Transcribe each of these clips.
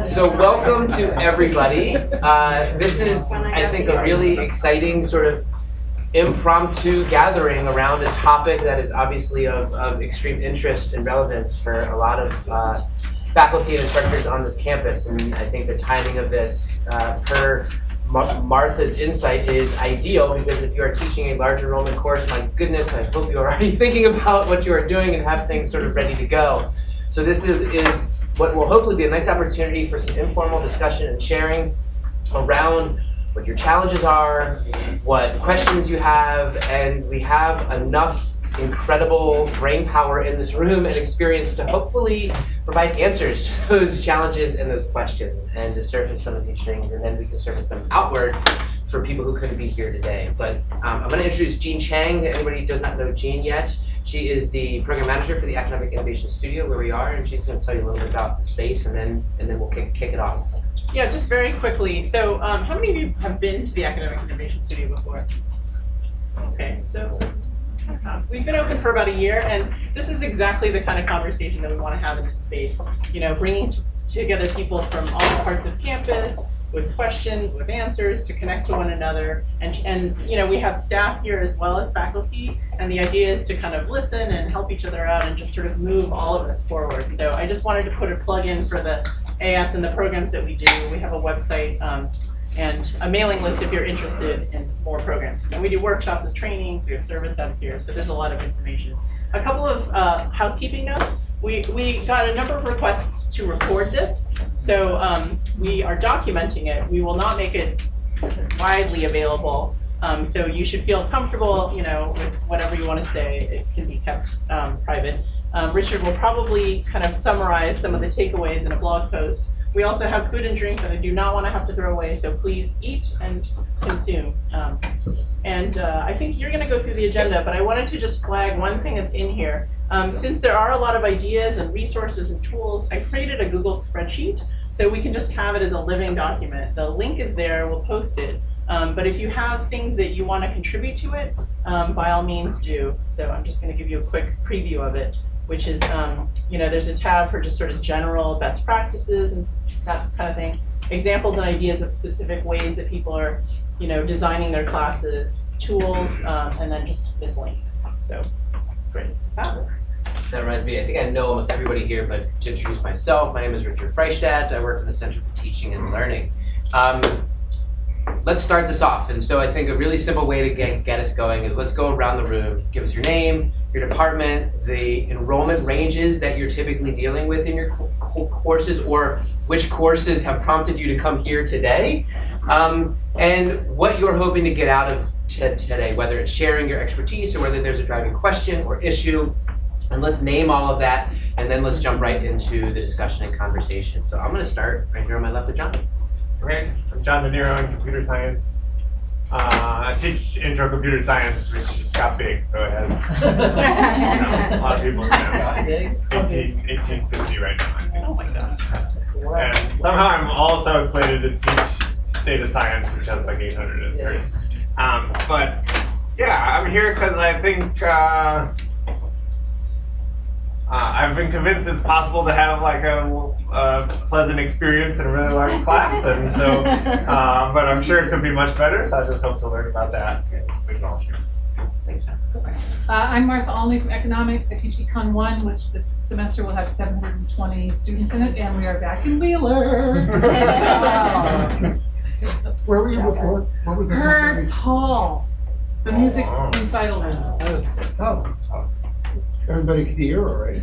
So welcome to everybody. This is, I think, a really exciting sort of impromptu gathering around a topic that is obviously of extreme interest and relevance for a lot of faculty and instructors on this campus. And I think the timing of this, per Martha's insight, is ideal, because if you are teaching a large enrollment course, my goodness, I hope you're already thinking about what you are doing and have things sort of ready to go. So this is what will hopefully be a nice opportunity for some informal discussion and sharing around what your challenges are, what questions you have, and we have enough incredible brain power in this room and experience to hopefully provide answers to those challenges and those questions, and to surface some of these things, and then we can surface them outward for people who couldn't be here today. But I'm going to introduce Jean Chang. Anybody who does not know Jean yet, she is the program manager for the Academic Innovation Studio where we are, and she's going to tell you a little bit about the space, and then we'll kick it off. Yeah, just very quickly. So how many of you have been to the Academic Innovation Studio before? Okay, so we've been open for about a year, and this is exactly the kind of conversation that we want to have in this space. You know, bringing together people from all parts of campus with questions, with answers, to connect to one another. And you know, we have staff here as well as faculty, and the idea is to kind of listen and help each other out and just sort of move all of us forward. So I just wanted to put a plug in for the AS and the programs that we do. We have a website and a mailing list if you're interested in more programs. And we do workshops and trainings, we have service out here, so there's a lot of information. A couple of housekeeping notes. We got a number of requests to record this, so we are documenting it. We will not make it widely available, so you should feel comfortable, you know, with whatever you want to say. It can be kept private. Richard will probably kind of summarize some of the takeaways in a blog post. We also have food and drink that I do not want to have to throw away, so please eat and consume. I think you're going to go through the agenda, but I wanted to just flag one thing that's in here. Since there are a lot of ideas and resources and tools, I created a Google spreadsheet so we can just have it as a living document. The link is there, we'll post it. But if you have things that you want to contribute to it, by all means do. So I'm just going to give you a quick preview of it, which is, you know, there's a tab for just sort of general best practices and that kind of thing. Examples and ideas of specific ways that people are, you know, designing their classes, tools, and then just miscellaneous. So, great. That reminds me, I think I know almost everybody here, but to introduce myself, my name is Richard Freistadt. I work in the Center for Teaching and Learning. Let's start this off. And so I think a really simple way to get us going is let's go around the room, give us your name, your department, the enrollment ranges that you're typically dealing with in your courses, or which courses have prompted you to come here today, and what you're hoping to get out of today, whether it's sharing your expertise or whether there's a driving question or issue. And let's name all of that, and then let's jump right into the discussion and conversation. So I'm going to start right here on my left with John. Okay, I'm John De Niro in computer science. I teach intro computer science, which got big, so it has a lot of people now. 1850 right now. Oh my God. And somehow I'm also slated to teach data science, which has like 830. But yeah, I'm here because I think I've been convinced it's possible to have like a pleasant experience in a really large class, and so, but I'm sure it could be much better, so I just hope to learn about that. We can all share. Thanks, John. I'm Martha Olney from Economics. I teach Econ 1, which this semester will have 720 students in it, and we are back in Wheeler. Where were you before? What was the Hertz Hall, the music recital room. Oh. Everybody could hear, all right?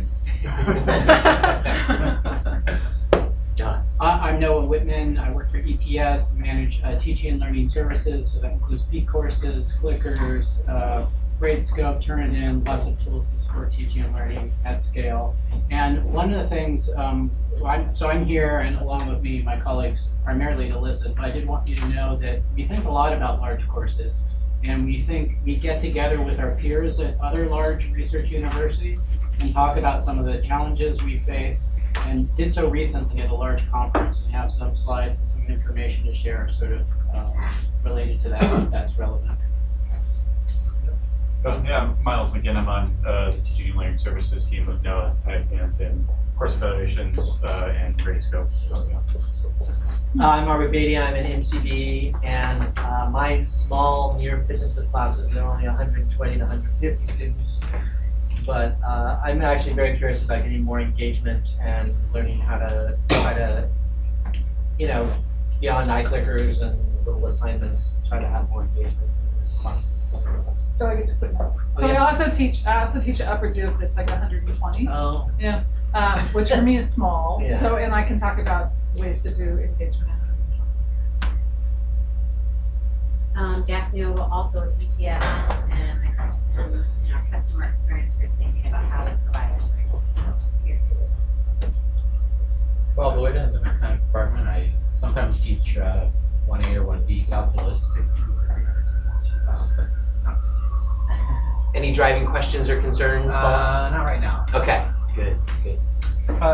John. I'm Noah Whitman. I work for ETS, manage teaching and learning services, so that includes P courses, clickers, grade scope, Turnitin, lots of tools to support teaching and learning at scale. And one of the things, I'm here, and along with me, my colleagues, primarily to listen, but I did want you to know that we think a lot about large courses. And we get together with our peers at other large research universities and talk about some of the challenges we face, and did so recently at a large conference, and have some slides and some information to share sort of related to that, if that's relevant. Yeah, I'm Miles McGinn. I'm on the Teaching and Learning Services team with Noah Hands and course evaluations and grade scope going on. I'm Margaret Beatty, I'm an MCB, and my small near pittance of classes, there are only 120 to 150 students. But I'm actually very curious about getting more engagement and learning how to try to, beyond eye clickers and little assignments, try to have more engagement in the classes. So I get to put more. So yes. I also teach an upper div that's like 120, Oh, which for me is small. Yeah. So, and I can talk about ways to do engagement. Daphne Noble, also with ETS, and my current is in our customer experience group, thinking about how to provide our services. So here to this. Bob Lloyd in the mathematics department. I sometimes teach 1A or 1B calculus to 200 or 300 students, but not this year. Any driving questions or concerns, Bob? Not right now. Okay, good.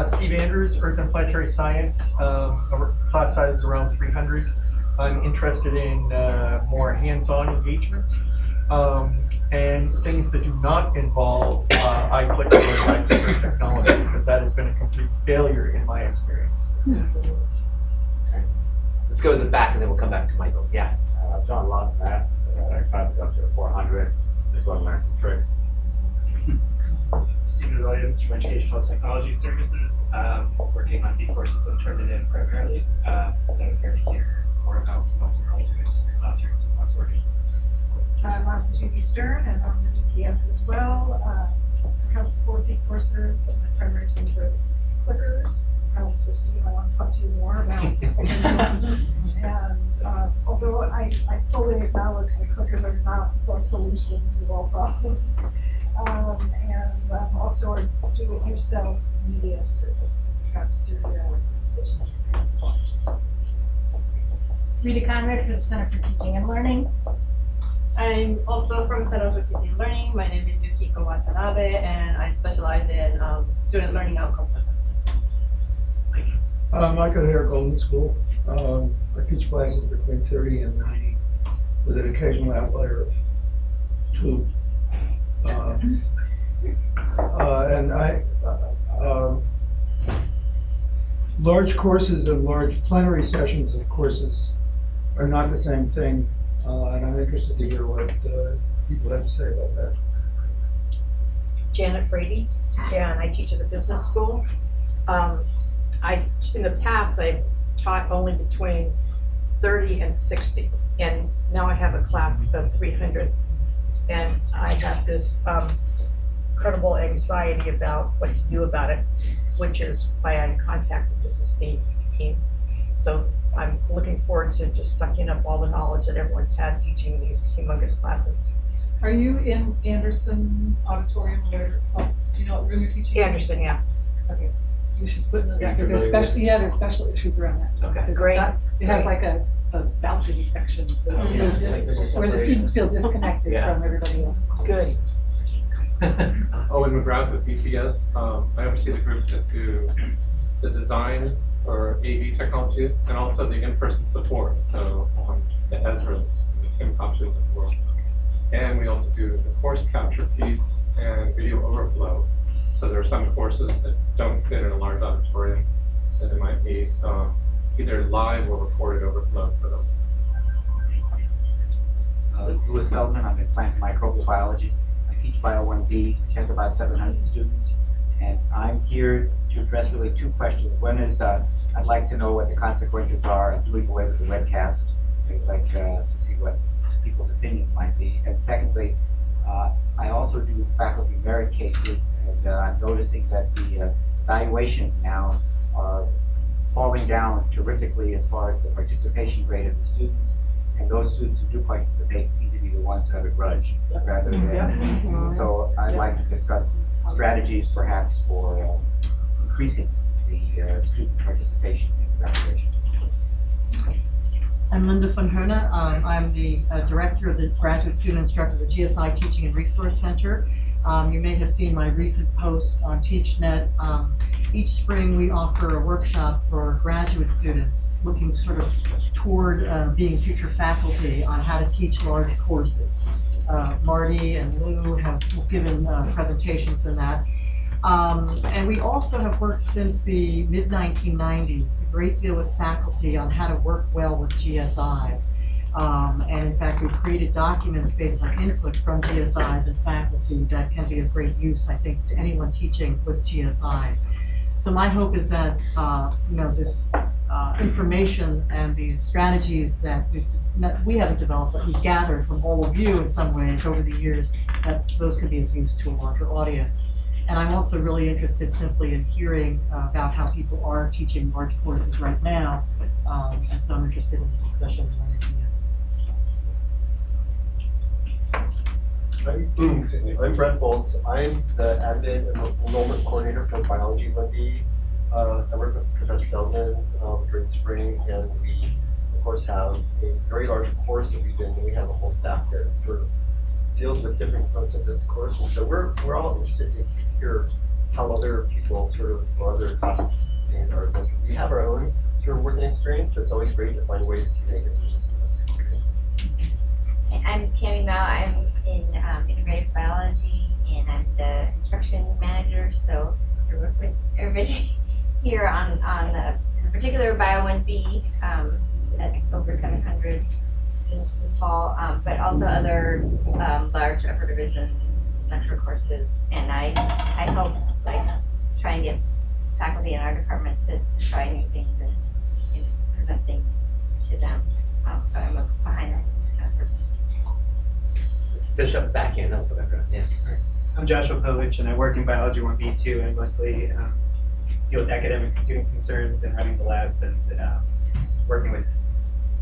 Steve Andrews, Earth and Planetary Science. Our class size is around 300. I'm interested in more hands-on engagement and things that do not involve iClicker or iClicker technology, because that has been a complete failure in my experience. Let's go to the back and then we'll come back to Michael. Yeah. John a lot of math. Our class is up to 400. Just want to learn some tricks. Stephen Williams from Educational Technology Services, working on B courses and turned it in primarily. So here to hear more about what we're all doing in classrooms and what's working. Lassa Judy Stern, and I'm with ETS as well. I have 4 big courses, but my primary things are clickers. So Steve, I want to talk to you more about and although I fully acknowledge that clickers are not the solution to all problems. And also a do-it-yourself media service. We've got studio and stations. Rita Conrad from the Center for Teaching and Learning. I'm also from Center for Teaching and Learning. My name is Yukiko Watanabe, and I specialize in student learning outcomes assessment. Michael here, Golden School. I teach classes between 30 and 90 with an occasional outlier of 2. Large courses and large plenary sessions of courses are not the same thing, and I'm interested to hear what people have to say about that. Janet Brady, and I teach at the business school. In the past, I taught only between 30 and 60, and now I have a class of 300. And I have this incredible anxiety about what to do about it, which is why I contacted the SUSTAIN team. So I'm looking forward to just sucking up all the knowledge that everyone's had teaching these humongous classes. Are you in Anderson Auditorium, or whatever it's called? Do you know what room you're teaching? Anderson, yeah. Okay. You should put in the deck, because there's special issues around that. Okay. Great. It has like a balcony section where the students feel disconnected from everybody else. Good. Owen McGrath with BTS. I oversee the groups that do the design for AV technology and also the in-person support. So the Ezras, the Tim Kopches of the world. And we also do the course capture piece and video overflow. So there are some courses that don't fit in a large auditorium, so they might be either live or recorded overflow for those. Louis Feldman, I'm in plant microbial biology. I teach Bio 1B, which has about 700 students. And I'm here to address really 2 questions. One is I'd like to know what the consequences are of doing away with the webcast. I'd like to see what people's opinions might be. And secondly, I also do faculty merit cases, and I'm noticing that the evaluations now are falling down terrifically as far as the participation rate of the students, and those students who do participate seem to be the ones who have a grudge rather than. So I'd like to discuss strategies perhaps for increasing the student participation in evaluation. I'm Linda von Hona. I'm the director of the Graduate Student Instructor of the GSI Teaching and Resource Center. You may have seen my recent post on TeachNet. Each spring we offer a workshop for graduate students looking sort of toward being future faculty on how to teach large courses. Marty and Lou have given presentations on that. And we also have worked since the mid-1990s, a great deal with faculty on how to work well with GSIs. And in fact, we've created documents based on input from GSIs and faculty that can be of great use, I think, to anyone teaching with GSIs. So my hope is that, this information and these strategies that we haven't developed, but we've gathered from all of you in some ways over the years, that those can be of use to a larger audience. And I'm also really interested simply in hearing about how people are teaching large courses right now. And so I'm interested in the discussion. I'm Brent Boltz. I'm the admin and enrollment coordinator for Biology 1B. I work with Professor Feldman during the spring, and we, of course, have a very large course that we do, and we have a whole staff that sort of deals with different components of this course. And so we're all interested to hear how other people or other topics are addressed. We have our own sort of working experience, but it's always great to find ways to make it easy. I'm Tammy Mao. I'm in integrated biology, and I'm the instruction manager. So I work with everybody here on in particular Bio 1B at over 700 students in the fall, but also other large upper division lecture courses. And I help try and get faculty in our department to try new things and present things to them. So I'm a behind the scenes kind of person. Let's finish up back end of the background. Yeah. I'm Joshua Povich, and I work in Biology 1B too, and mostly deal with academic student concerns and running the labs and working with.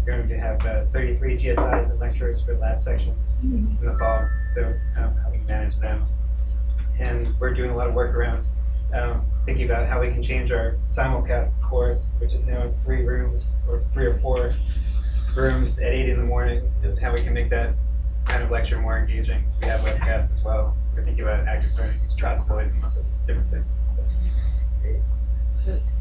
We're going to have 33 GSIs and lecturers for lab sections in the fall, so helping manage them. And we're doing a lot of work around thinking about how we can change our simulcast course, which is now in 3 rooms or 3 or 4 rooms at 8 in the morning, and how we can make that kind of lecture more engaging. We have webcasts as well. We're thinking about active learning, Strauss boys, and lots of different things.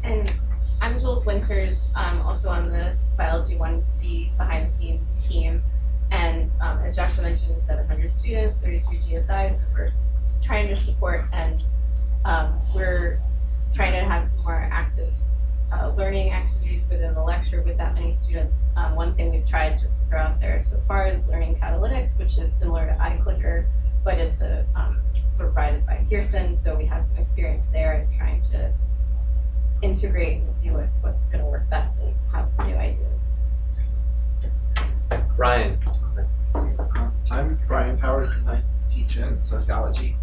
And I'm Jules Winters, also on the Biology 1B behind the scenes team. And as Joshua mentioned, 700 students, 33 GSIs that we're trying to support, and we're trying to have some more active learning activities within the lecture with that many students. One thing we've tried just to throw out there so far is learning catalytics, which is similar to iClicker, but it's provided by Pearson, so we have some experience there in trying to integrate and see what's going to work best and have some new ideas. Ryan. I'm Brian Powers, and I teach in sociology.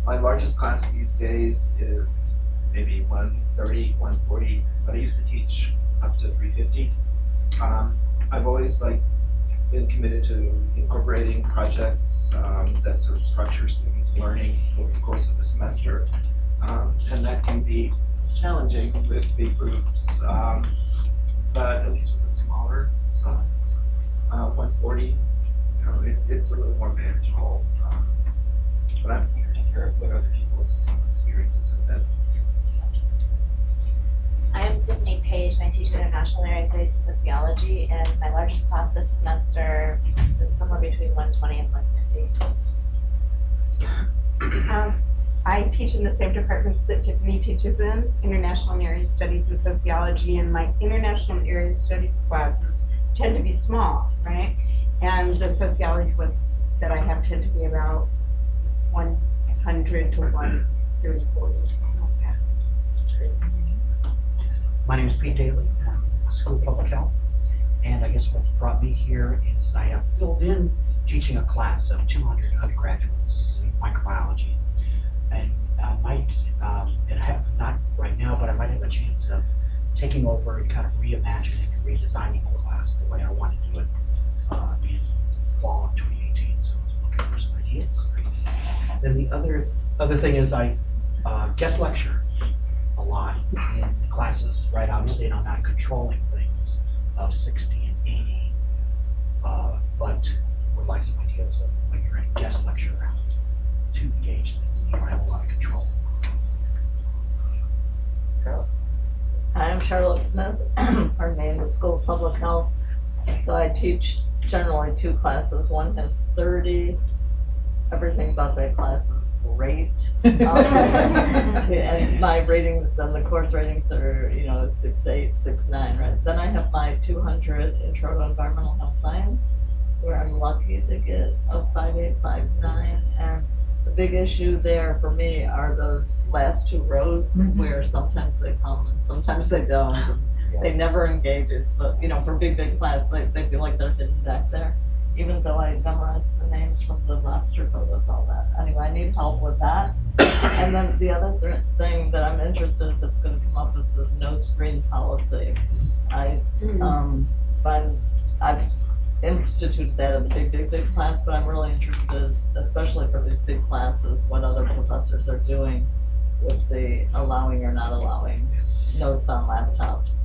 My largest class these days is maybe 130, 140, but I used to teach up to 350. I've always been committed to incorporating projects that sort of structure students' learning over the course of the semester, and that can be challenging with big groups, but at least with a smaller size, 140, it's a little more manageable. But I'm here to hear what other people's experiences have been. I am Tiffany Page, and I teach International Area Studies and Sociology, and my largest class this semester is somewhere between 120 and 150. I teach in the same departments that Tiffany teaches in, International Area Studies and Sociology, and my International Area Studies classes tend to be small, right? And the sociology ones that I have tend to be about 100 to 130, 40, something like that. My name is Pete Daly, I'm School of Public Health, and I guess what brought me here is I have filled in teaching a class of 200 undergraduates in microbiology, and I might, and I have not right now, but I might have a chance of taking over and kind of reimagining and redesigning the class the way I want to do it in fall of 2018, so I'm looking for some ideas. Then the other thing is I guest lecture a lot in classes, right? Obviously, and I'm not controlling things of 60 and 80, but would like some ideas of when you're in a guest lecture to engage things. You don't have a lot of control. I'm Charlotte Smith, pardon me, in the School of Public Health. So I teach generally 2 classes. One has 30 everything about that class is great. And my ratings and the course ratings are, 6.8, 6.9, right? Then I have my 200 Intro to Environmental Health Science, where I'm lucky to get a 5.8, 5.9, and the big issue there for me are those last two rows where sometimes they come and sometimes they don't. And they never engage. It's the, for big class, they feel like they're hidden back there. Even though I memorized the names from the roster photos, all that. Anyway, I need help with that. And then the other thing that I'm interested in that's going to come up is this no screen policy. I've instituted that in the big class, but I'm really interested, especially for these big classes, what other professors are doing with the allowing or not allowing notes on laptops.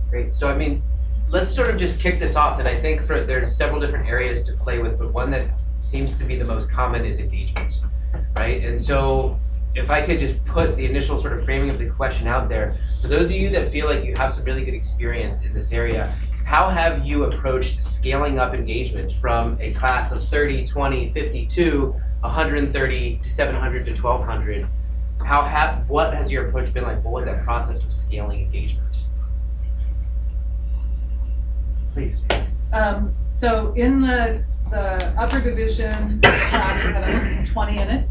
Great. So let's sort of just kick this off, and I think there's several different areas to play with, but one that seems to be the most common is engagement, right? And so if I could just put the initial sort of framing of the question out there, for those of you that feel like you have some really good experience in this area, how have you approached scaling up engagement from a class of 30, 20, 50 to 130 to 700 to 1200? What has your approach been like? What was that process of scaling engagement? Please. So in the upper division class, that had 120 in it,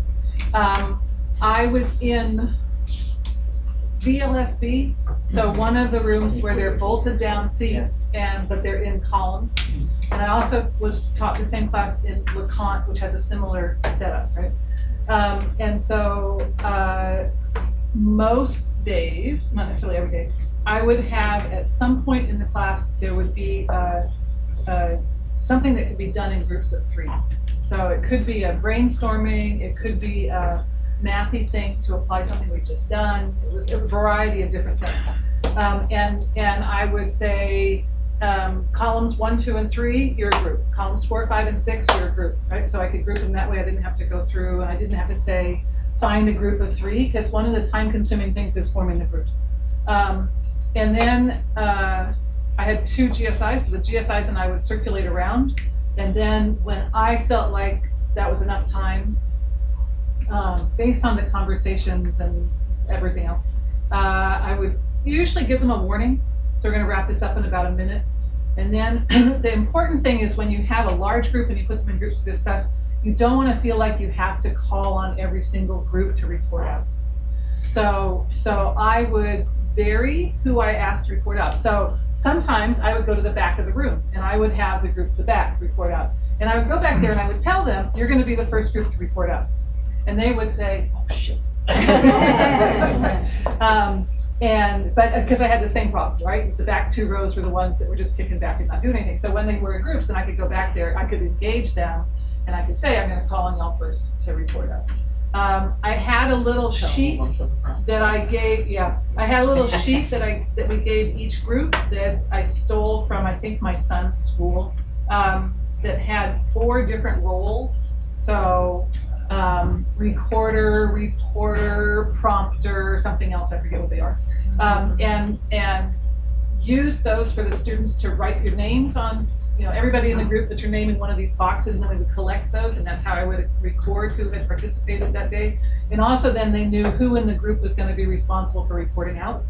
I was in VLSB, so one of the rooms where they're bolted down seats, but they're in columns. And I also was taught the same class in LeConte, which has a similar setup, right? And so most days, not necessarily every day, I would have at some point in the class, there would be something that could be done in groups of 3. So it could be a brainstorming, it could be a mathy thing to apply something we've just done. It was a variety of different things. And I would say columns 1, 2, and 3, you're a group. Columns 4, 5, and 6, you're a group, right? So I could group them that way. I didn't have to go through, and I didn't have to say, find a group of 3, because one of the time-consuming things is forming the groups. And then I had 2 GSIs, so the GSIs and I would circulate around. And then when I felt like that was enough time, based on the conversations and everything else, I would usually give them a warning. So we're going to wrap this up in about a minute. And then the important thing is when you have a large group and you put them in groups to discuss, you don't want to feel like you have to call on every single group to report out. So I would vary who I asked to report out. So sometimes I would go to the back of the room and I would have the group to the back report out. And I would go back there and I would tell them, you're going to be the first group to report out. And they would say, oh shit. But because I had the same problem, right? The back 2 rows were the ones that were just kicking back and not doing anything. So when they were in groups, then I could go back there, I could engage them, and I could say, I'm going to call on y'all first to report out. I had a little sheet that I gave, I had a little sheet that we gave each group that I stole from, I think, my son's school, that had 4 different roles. So recorder, reporter, prompter, something else, I forget what they are. And used those for the students to write your names on, everybody in the group, put your name in one of these boxes, and then we would collect those, and that's how I would record who had participated that day. And also then they knew who in the group was going to be responsible for reporting out.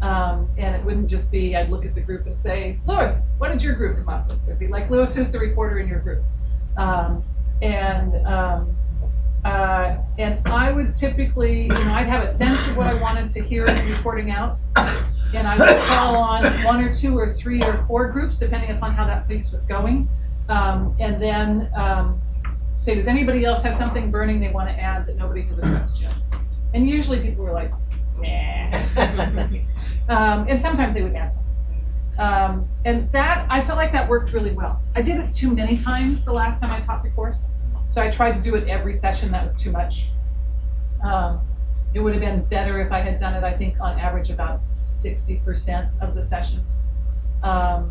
And it wouldn't just be, I'd look at the group and say, Lewis, what did your group come up with? It'd be like, Lewis, who's the reporter in your group? And I would typically, I'd have a sense of what I wanted to hear in reporting out, and I would call on 1 or 2 or 3 or 4 groups, depending upon how that piece was going, and then say, does anybody else have something burning they want to add that nobody has addressed yet? And usually people were like, nah. And sometimes they would add something. And that, I felt like that worked really well. I did it too many times the last time I taught the course. So I tried to do it every session. That was too much. It would have been better if I had done it, I think, on average about 60% of the sessions. But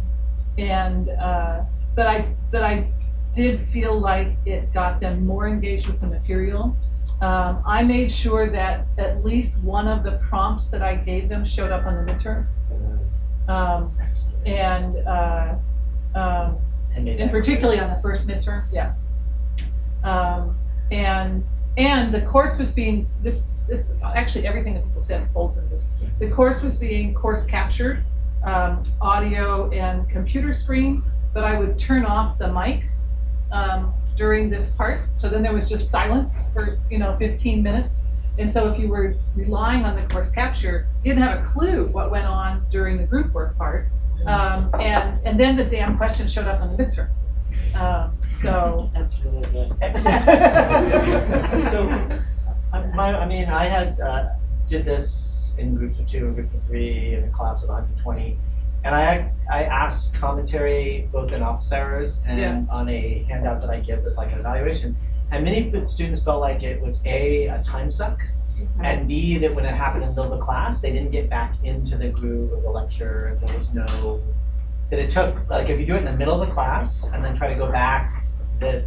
I did feel like it got them more engaged with the material. I made sure that at least one of the prompts that I gave them showed up on the midterm. And particularly on the first midterm, And the course was being, this actually everything that people said folds into this. The course was being course captured, audio and computer screen, but I would turn off the mic during this part. So then there was just silence for 15 minutes. And so if you were relying on the course capture, you didn't have a clue what went on during the group work part. And then the damn question showed up on the midterm. So That's really good. So, I had did this in groups of 2 and groups of 3 in a class of 120, and I asked commentary both in office hours and on a handout that I give as like an evaluation, and many students felt like it was a time suck, and B, that when it happened in the middle of the class, they didn't get back into the groove of the lecture, and there was no, that it took, like if you do it in the middle of the class and then try to go back, that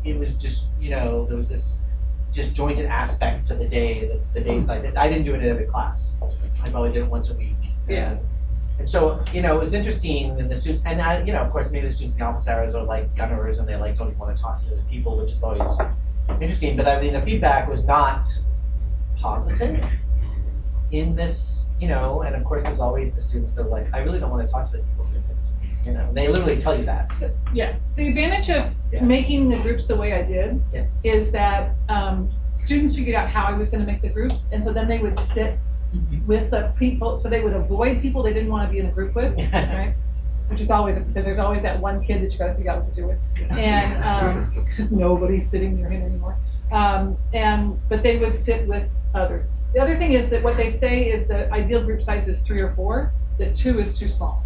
it was just, there was this disjointed aspect to the day, the days that I didn't do it in every class. I probably did it once a week. And so, it was interesting, and the students, and of course, maybe the students in the office hours are like gunners, and they don't even want to talk to the people, which is always interesting. But the feedback was not positive in this, and of course, there's always the students that are like, I really don't want to talk to the people. They literally tell you that. So, the advantage of making the groups the way I did is that students figured out how I was going to make the groups, and so then they would sit with the people, so they would avoid people they didn't want to be in a group with, right? Which is always, because there's always that one kid that you got to figure out what to do with, and because nobody's sitting near him anymore. But they would sit with others. The other thing is that what they say is the ideal group size is 3 or 4, that 2 is too small.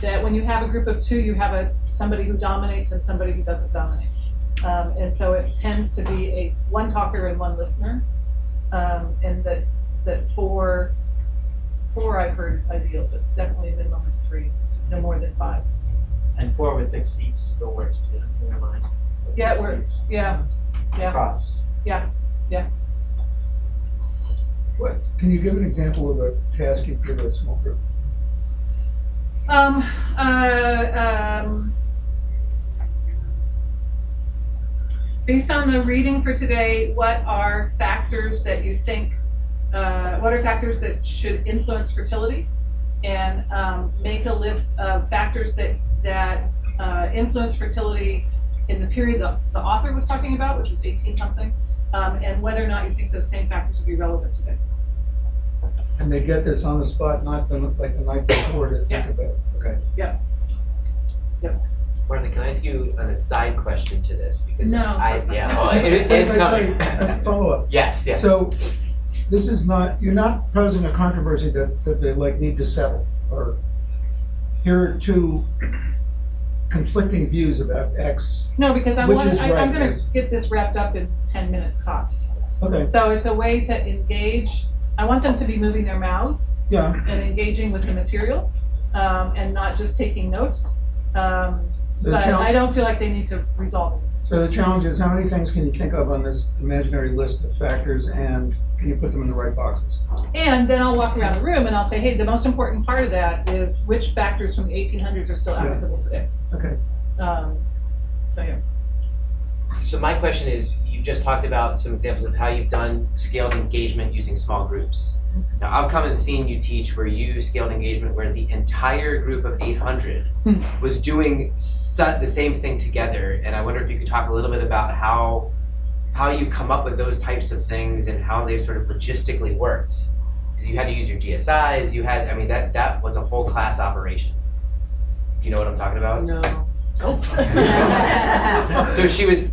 That when you have a group of 2, you have somebody who dominates and somebody who doesn't dominate. And so it tends to be one talker and 1 listener. And that 4 I've heard is ideal, but definitely a minimum of 3, no more than 5. And 4 with fixed seats still works too, in your mind. Yeah, it works. Yeah. Across. Yeah. What, can you give an example of a task you give a small group? Based on the reading for today, what are factors that you think, what are factors that should influence fertility? And make a list of factors that influence fertility in the period the author was talking about, which was 18-something, and whether or not you think those same factors would be relevant today. And they get this on the spot, not like the night before to think about it. Okay. Yep. Martha, can I ask you an aside question to this? Because No, it's coming. Follow up. Yes. So this is not, you're not posing a controversy that they need to settle, or here are 2 conflicting views about X. No, because I'm which going is right, to get this wrapped up in 10 minutes tops. Okay. So it's a way to engage. I want them to be moving their mouths and engaging with the material, and not just taking notes. But I don't feel like they need to resolve it. So the challenge is, how many things can you think of on this imaginary list of factors, and can you put them in the right boxes? And then I'll walk around the room and I'll say, hey, the most important part of that is which factors from the 1800s are still applicable today. Okay. So my question is, you just talked about some examples of how you've done scaled engagement using small groups. Now, I've come and seen you teach where you scaled engagement where the entire group of 800 was doing the same thing together, and I wonder if you could talk a little bit about how you come up with those types of things and how they sort of logistically worked. Because you had to use your GSIs, that was a whole class operation. Do you know what I'm talking about? No. So she was,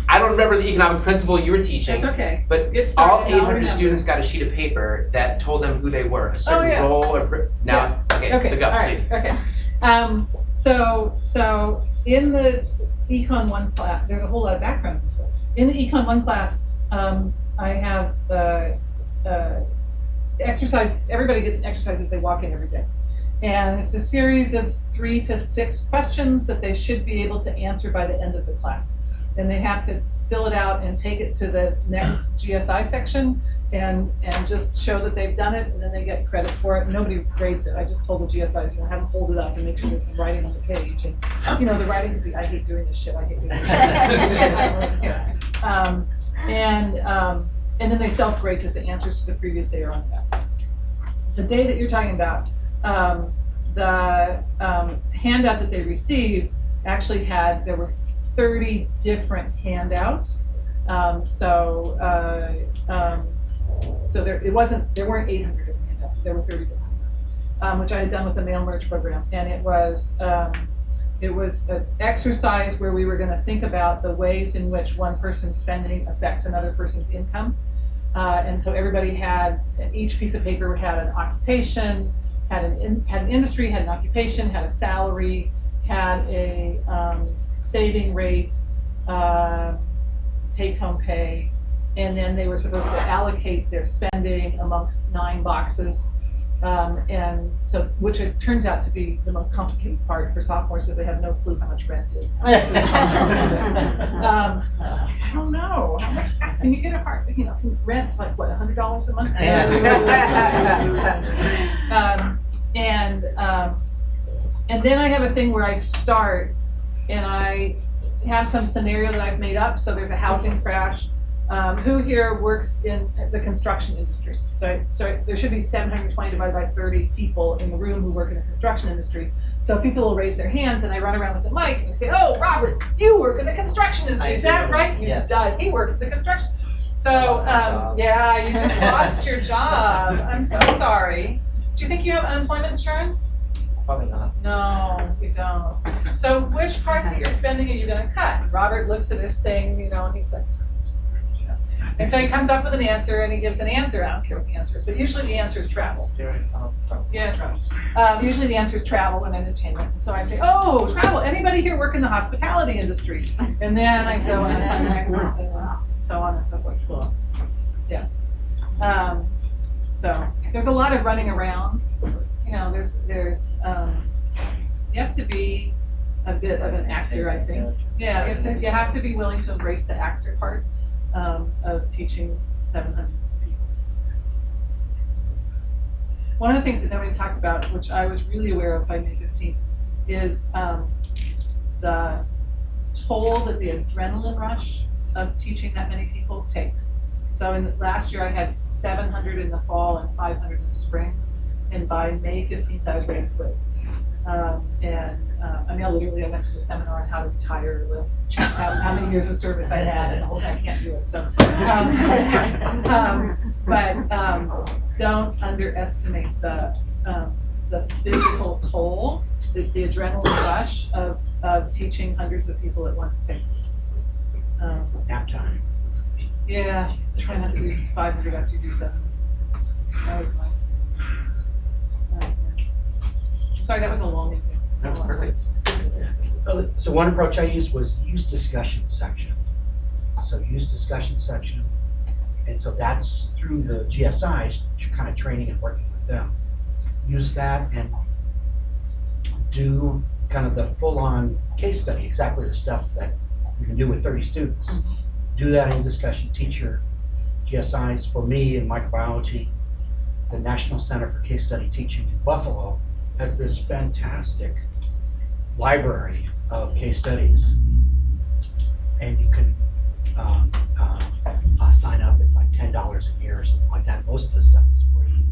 I don't remember the economic principle you were teaching. That's okay. But all 800 students got a sheet of paper that told them who they were, a certain role or now. Okay, so go, please. Okay. So in the Econ 1 class, there's a whole lot of background. In the Econ 1 class, I have exercise. Everybody gets an exercise as they walk in every day. And it's a series of 3 to 6 questions that they should be able to answer by the end of the class. And they have to fill it out and take it to the next GSI section and just show that they've done it, and then they get credit for it. Nobody grades it. I just told the GSIs, have them hold it up and make sure there's some writing on the page. And the writing could be, I hate doing this shit, I hate doing this shit. And then they self-grade because the answers to the previous day are on the back. The day that you're talking about, the handout that they received actually there were 30 different handouts. So there weren't 800 different handouts, there were 30 different handouts, which I had done with the mail merge program. And it was an exercise where we were going to think about the ways in which one person's spending affects another person's income. And so everybody each piece of paper had an occupation, had an industry, had an occupation, had a salary, had a saving rate, take-home pay, and then they were supposed to allocate their spending amongst 9 boxes. And so, which it turns out to be the most complicated part for sophomores because they have no clue how much rent is. I don't know. How much can you get rent's like what, $100 a month? And then I have a thing where I start and I have some scenario that I've made up. So there's a housing crash. Who here works in the construction industry? So there should be 720 divided by 30 people in the room who work in the construction industry. So people will raise their hands and I run around with the mic and I say, oh, Robert, you work in the construction industry, is that right? Yes. He does, he works in the construction. So, yeah, you just lost your job. I'm so sorry. Do you think you have unemployment insurance? Probably not. No, you don't. So which parts of your spending are you gonna cut? And Robert looks at this thing, and he's like, and so he comes up with an answer and he gives an answer. I don't care what the answer is, but usually the answer is travel. Yeah, travel. Usually the answer is travel and entertainment. And so I say, oh, travel. Anybody here work in the hospitality industry? And then I go and find the next person, and so on and so forth. Cool. Yeah. So there's a lot of running around. There's you have to be a bit of an actor, I think. Yeah, you have to be willing to embrace the actor part. Of teaching 700 people. One of the things that nobody talked about, which I was really aware of by May 15th, is the toll that the adrenaline rush of teaching that many people takes. So last year I had 700 in the fall and 500 in the spring, and by May 15th I was ready to quit. Literally I went to the seminar on how to retire, check out how many years of service I had, and I can't do it. So, don't underestimate the physical toll that the adrenaline rush of teaching hundreds of people at once takes. Nap time. Yeah, try not to do 500 after you do 700. That was my experience. Sorry, that was a long example. That was perfect. So one approach I used was use discussion section. So use discussion section. And so that's through the GSIs, kind of training and working with them. Use that and do kind of the full-on case study, exactly the stuff that you can do with 30 students. Do that in discussion. Teach your GSIs. For me in microbiology, the National Center for Case Study Teaching in Buffalo has this fantastic library of case studies, and you can sign up. It's like $10 a year or something like that. Most of the stuff is free,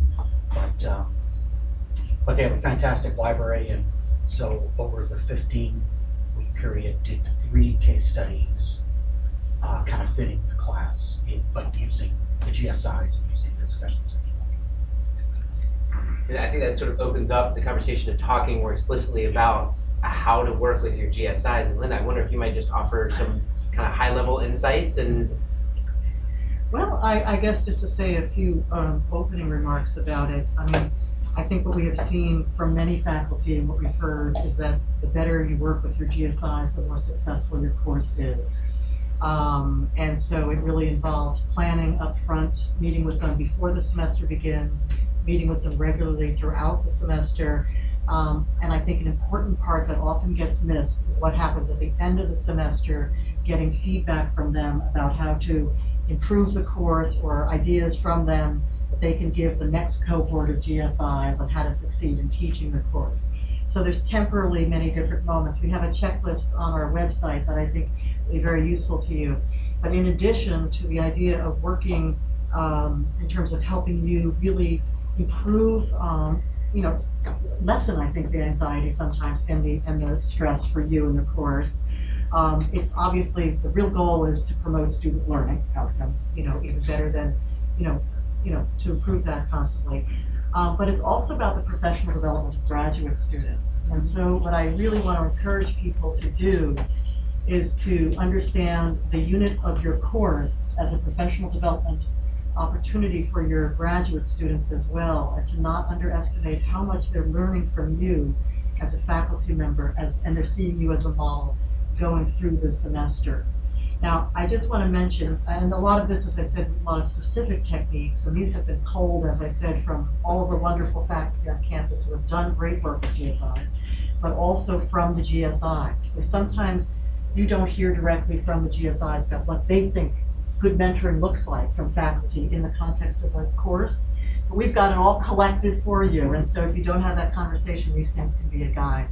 but they have a fantastic library. And so over the 15-week period, did 3 case studies, kind of fitting the class, but using the GSIs and using the discussion section. And I think that sort of opens up the conversation of talking more explicitly about how to work with your GSIs. And Linda, I wonder if you might just offer some kind of high-level insights and. Well, I guess just to say a few opening remarks about it. I mean, I think what we have seen from many faculty and what we've heard is that the better you work with your GSIs, the more successful your course is. And so it really involves planning up front, meeting with them before the semester begins, meeting with them regularly throughout the semester. And I think an important part that often gets missed is what happens at the end of the semester, getting feedback from them about how to improve the course or ideas from them that they can give the next cohort of GSIs on how to succeed in teaching the course. So there's temporarily many different moments. We have a checklist on our website that I think will be very useful to you. But in addition to the idea of working in terms of helping you really improve, lessen, I think, the anxiety sometimes and the stress for you in the course. It's obviously, the real goal is to promote student learning outcomes, even better than, to improve that constantly. But it's also about the professional development of graduate students. And so what I really want to encourage people to do is to understand the unit of your course as a professional development opportunity for your graduate students as well, and to not underestimate how much they're learning from you as a faculty member, and they're seeing you as a model going through the semester. Now, I just want to mention, and a lot of this, as I said, a lot of specific techniques, and these have been culled, as I said, from all of the wonderful faculty on campus who have done great work with GSIs, but also from the GSIs. So sometimes you don't hear directly from the GSIs about what they think good mentoring looks like from faculty in the context of a course. But we've got it all collected for you, and so if you don't have that conversation, these things can be a guide.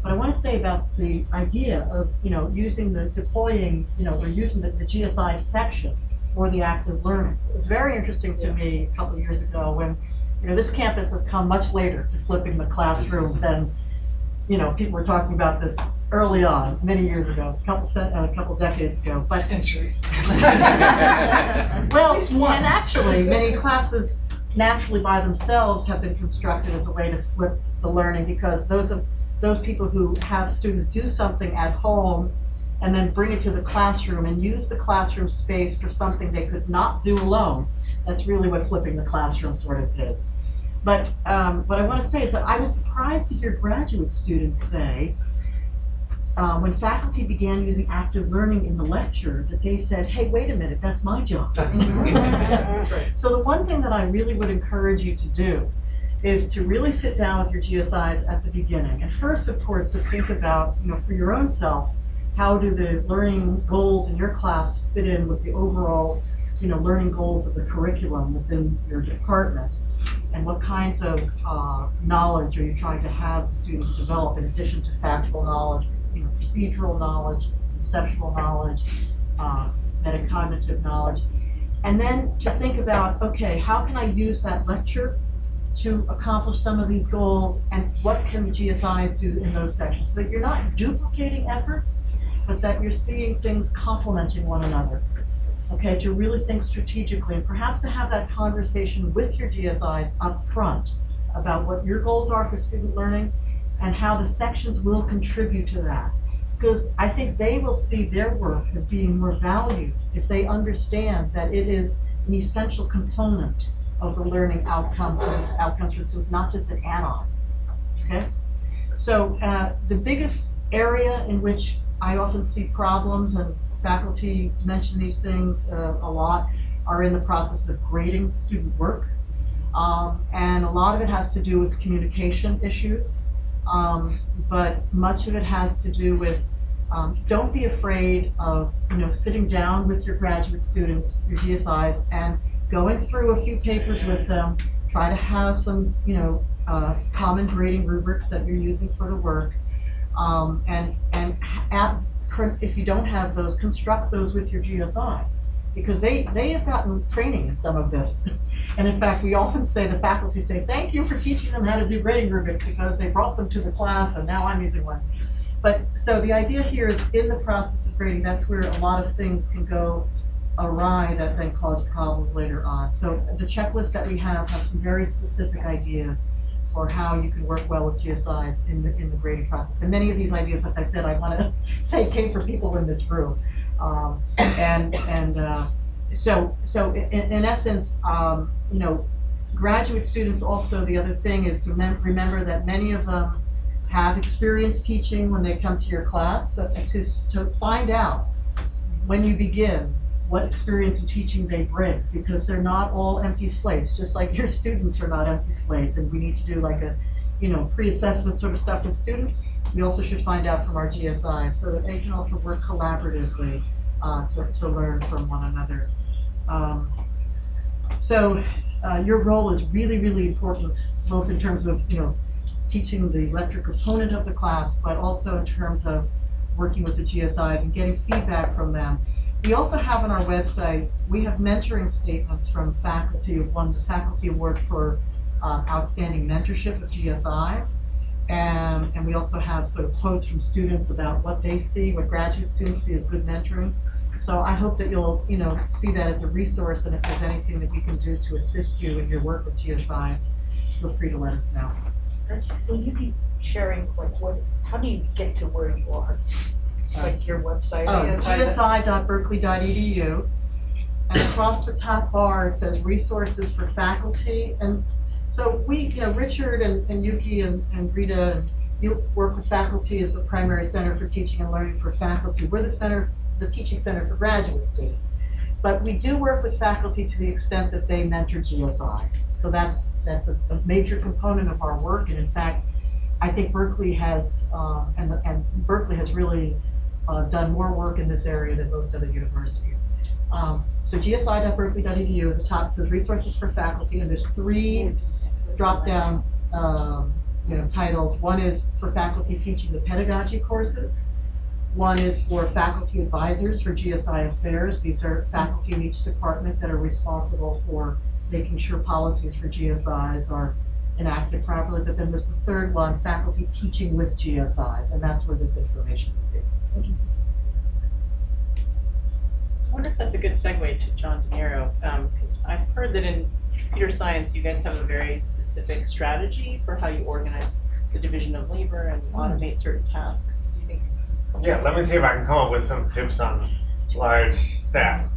But I want to say about the idea of, using the GSI sections for the active learning. It was very interesting to me a couple of years ago when, this campus has come much later to flipping the classroom than, people were talking about this early on, many years ago, a couple decades ago. But centuries. Well, and actually, many classes naturally by themselves have been constructed as a way to flip the learning, because those people who have students do something at home and then bring it to the classroom and use the classroom space for something they could not do alone. That's really what flipping the classroom sort of is. But what I want to say is that I was surprised to hear graduate students say, when faculty began using active learning in the lecture, that they said, hey, wait a minute, that's my job. So the one thing that I really would encourage you to do is to really sit down with your GSIs at the beginning. And first, of course, to think about, for your own self, how do the learning goals in your class fit in with the overall, learning goals of the curriculum within your department? And what kinds of knowledge are you trying to have the students develop in addition to factual knowledge, procedural knowledge, conceptual knowledge, metacognitive knowledge? And then to think about, okay, how can I use that lecture to accomplish some of these goals, and what can the GSIs do in those sections, so that you're not duplicating efforts, but that you're seeing things complementing one another. Okay, to really think strategically, and perhaps to have that conversation with your GSIs up front about what your goals are for student learning and how the sections will contribute to that. Because I think they will see their work as being more valued if they understand that it is an essential component of the learning outcomes for the students, not just an add-on. Okay? So the biggest area in which I often see problems, and faculty mention these things a lot, are in the process of grading student work. And a lot of it has to do with communication issues, but much of it has to do with don't be afraid of sitting down with your graduate students, your GSIs, and going through a few papers with them. Try to have some common grading rubrics that you're using for the work, if you don't have those, construct those with your GSIs, because they have gotten training in some of this. And in fact, we often say, the faculty say, thank you for teaching them how to do grading rubrics, because they brought them to the class and now I'm using one. But so the idea here is, in the process of grading, that's where a lot of things can go awry that then cause problems later on. So the checklists that we have some very specific ideas for how you can work well with GSIs in the grading process. And many of these ideas, as I said, I want to say came from people in this room. So in essence, graduate students also, the other thing is to remember that many of them have experience teaching when they come to your class, so to find out when you begin what experience in teaching they bring, because they're not all empty slates, just like your students are not empty slates, and we need to do like a pre-assessment sort of stuff with students. We also should find out from our GSIs so that they can also work collaboratively to learn from one another. Your role is really, really important, both in terms of teaching the lecture component of the class, but also in terms of working with the GSIs and getting feedback from them. We also have on our website, we have mentoring statements from faculty who've won the Faculty Award for Outstanding Mentorship of GSIs. And we also have sort of quotes from students about what they see, what graduate students see as good mentoring. So I hope that you'll, see that as a resource, and if there's anything that we can do to assist you in your work with GSIs, feel free to let us know. Will you be sharing, how do you get to where you are? Like your website? gsi.berkeley.edu, and across the top bar it says resources for faculty. And so we, Richard and Yuki and Rita, you work with faculty as a primary center for teaching and learning for faculty. We're the teaching center for graduate students. But we do work with faculty to the extent that they mentor GSIs. So that's a major component of our work. And in fact, I think Berkeley has, and Berkeley has really done more work in this area than most other universities. So gsi.berkeley.edu, at the top it says resources for faculty, and there's 3 drop-down titles. One is for faculty teaching the pedagogy courses. One is for faculty advisors for GSI affairs. These are faculty in each department that are responsible for making sure policies for GSIs are enacted properly. But then there's the third one, faculty teaching with GSIs, and that's where this information will be. Thank you. I wonder if that's a good segue to John DeNiro, because I've heard that in computer science you guys have a very specific strategy for how you organize the division of labor and automate certain tasks. Do you think? Yeah, let me see if I can come up with some tips on large staffs.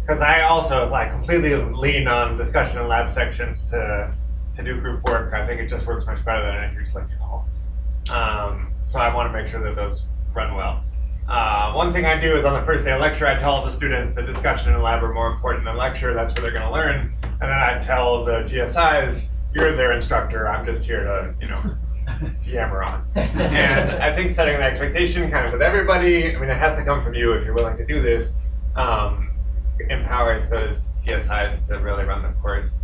Because I also completely lean on discussion and lab sections to do group work. I think it just works much better than a huge lecture hall. So I want to make sure that those run well. One thing I do is on the first day of lecture, I tell all the students that discussion and lab are more important than lecture. That's where they're going to learn. And then I tell the GSIs, you're their instructor. I'm just here to, yammer on. And I think setting an expectation kind of with everybody, it has to come from you if you're willing to do this, empowers those GSIs to really run the course.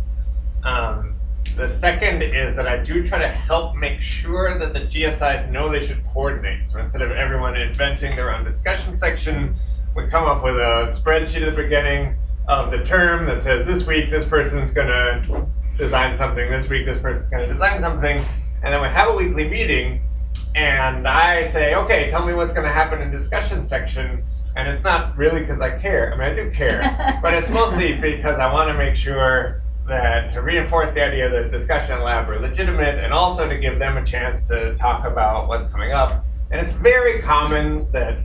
The second is that I do try to help make sure that the GSIs know they should coordinate. So instead of everyone inventing their own discussion section, we come up with a spreadsheet at the beginning of the term that says this week this person's going to design something, this week this person's going to design something, and then we have a weekly meeting and I say, okay, tell me what's going to happen in discussion section. And it's not really because I care. I do care, but it's mostly because I want to make sure that to reinforce the idea that discussion and lab are legitimate, and also to give them a chance to talk about what's coming up. And it's very common that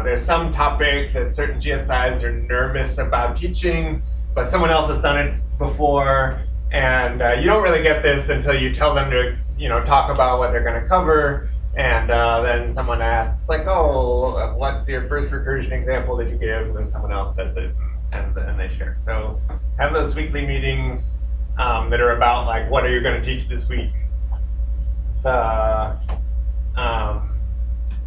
there's some topic that certain GSIs are nervous about teaching, but someone else has done it before, and you don't really get this until you tell them to talk about what they're going to cover, and then someone asks oh, what's your first recursion example that you give, and then someone else says it. And they share. So have those weekly meetings that are about what are you going to teach this week. The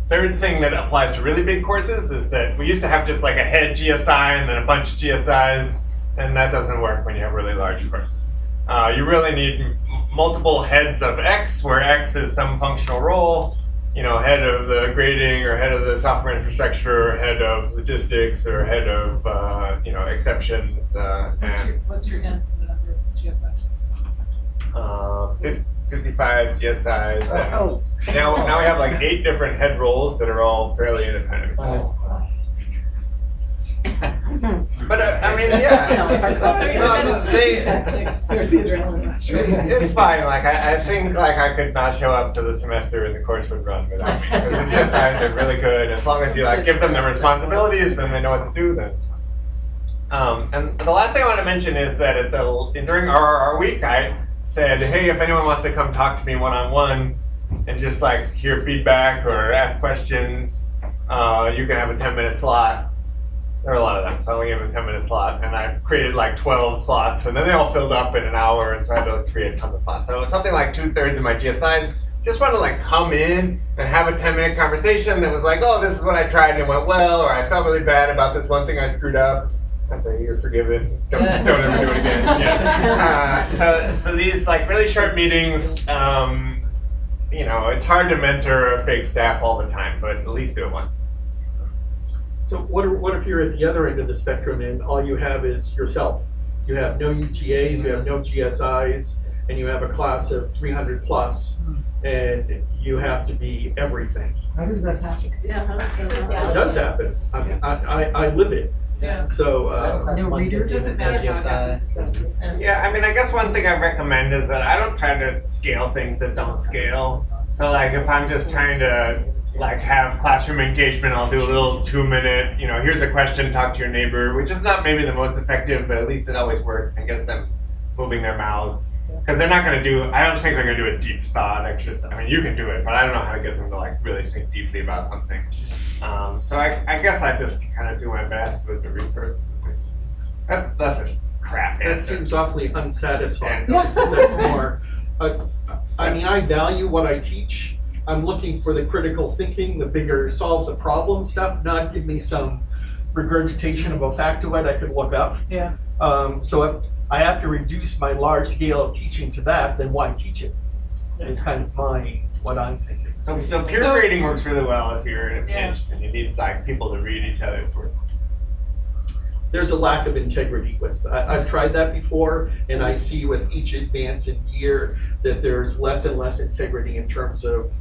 third thing that applies to really big courses is that we used to have just a head GSI and then a bunch of GSIs, and that doesn't work when you have a really large course. You really need multiple heads of X, where X is some functional role, head of the grading, or head of the software infrastructure, or head of logistics, or head of exceptions. What's your N for the number of GSIs? 55 GSIs. Now we have 8 different head roles that are all fairly independent. But There's the adrenaline rush. It's fine. I think I could not show up to the semester and the course would run without me, because the GSIs are really good. As long as you give them the responsibilities, then they know what to do. Then it's fine. And the last thing I want to mention is that during RRR week, I said, hey, if anyone wants to come talk to me one-on-one and just hear feedback or ask questions, you can have a 10-minute slot. There are a lot of them, so I only gave them a 10-minute slot, and I created 12 slots, and then they all filled up in an hour, and so I had to create a ton of slots. So something like 2/3 of my GSIs just want to come in and have a 10-minute conversation that was oh, this is what I tried and it went well, or I felt really bad about this one thing I screwed up. I say, you're forgiven. Don't ever do it again. Yeah. So these really short meetings, it's hard to mentor a big staff all the time, but at least do it once. So what if you're at the other end of the spectrum and all you have is yourself? You have no UTAs, you have no GSIs, and you have a class of 300 plus, and you have to be everything. How does that happen? Yeah, how does that happen? It does happen. I live it. Yeah. So, No readers? Doesn't matter how it happens. Yeah, I mean, I guess one thing I recommend is that I don't try to scale things that don't scale. So like if I'm just trying to like have classroom engagement, I'll do a little 2-minute, you know, here's a question, talk to your neighbor, which is not maybe the most effective, but at least it always works and gets them moving their mouths. Because they're not going to do, I don't think they're going to do a deep thought exercise. I mean, you can do it, but I don't know how to get them to like really think deeply about something. So I guess I just kind of do my best with the resources. That's a crap answer. that seems awfully unsatisfying, because that's more, I mean, I value what I teach. I'm looking for the critical thinking, the bigger solve the problem stuff, not give me some regurgitation of a factoid I could look up. Yeah. So if I have to reduce my large scale of teaching to that, then why teach it? It's kind of what I'm thinking. So peer grading works really well if you're in a pinch and you need like people to read each other. There's a lack of integrity with, I've tried that before, and I see with each advance in year that there's less and less integrity in terms of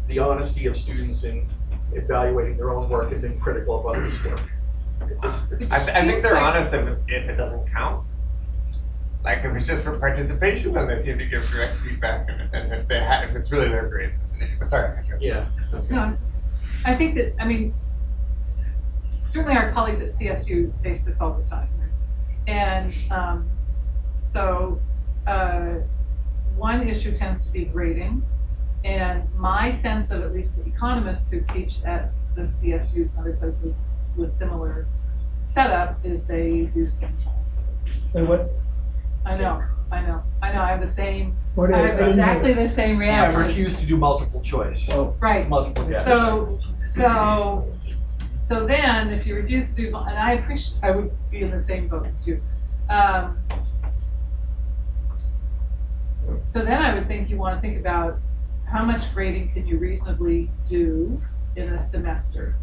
the honesty of students in evaluating their own work and being critical of others' work. I think they're honest if it doesn't count. Like if it's just for participation, then they seem to give direct feedback, and if it's really their grade, that's an issue. But sorry, yeah. No, I think that, I mean, certainly our colleagues at CSU face this all the time, right? And one issue tends to be grading, and my sense of at least the economists who teach at the CSUs and other places with similar setup is they do scantron. Wait, what? I know. I have the same. What I have exactly the same reaction. I refuse to do multiple choice. Right. Multiple guess. So then, if you refuse to do, and I would be in the same boat as you. So then I would think you want to think about how much grading can you reasonably do in a semester,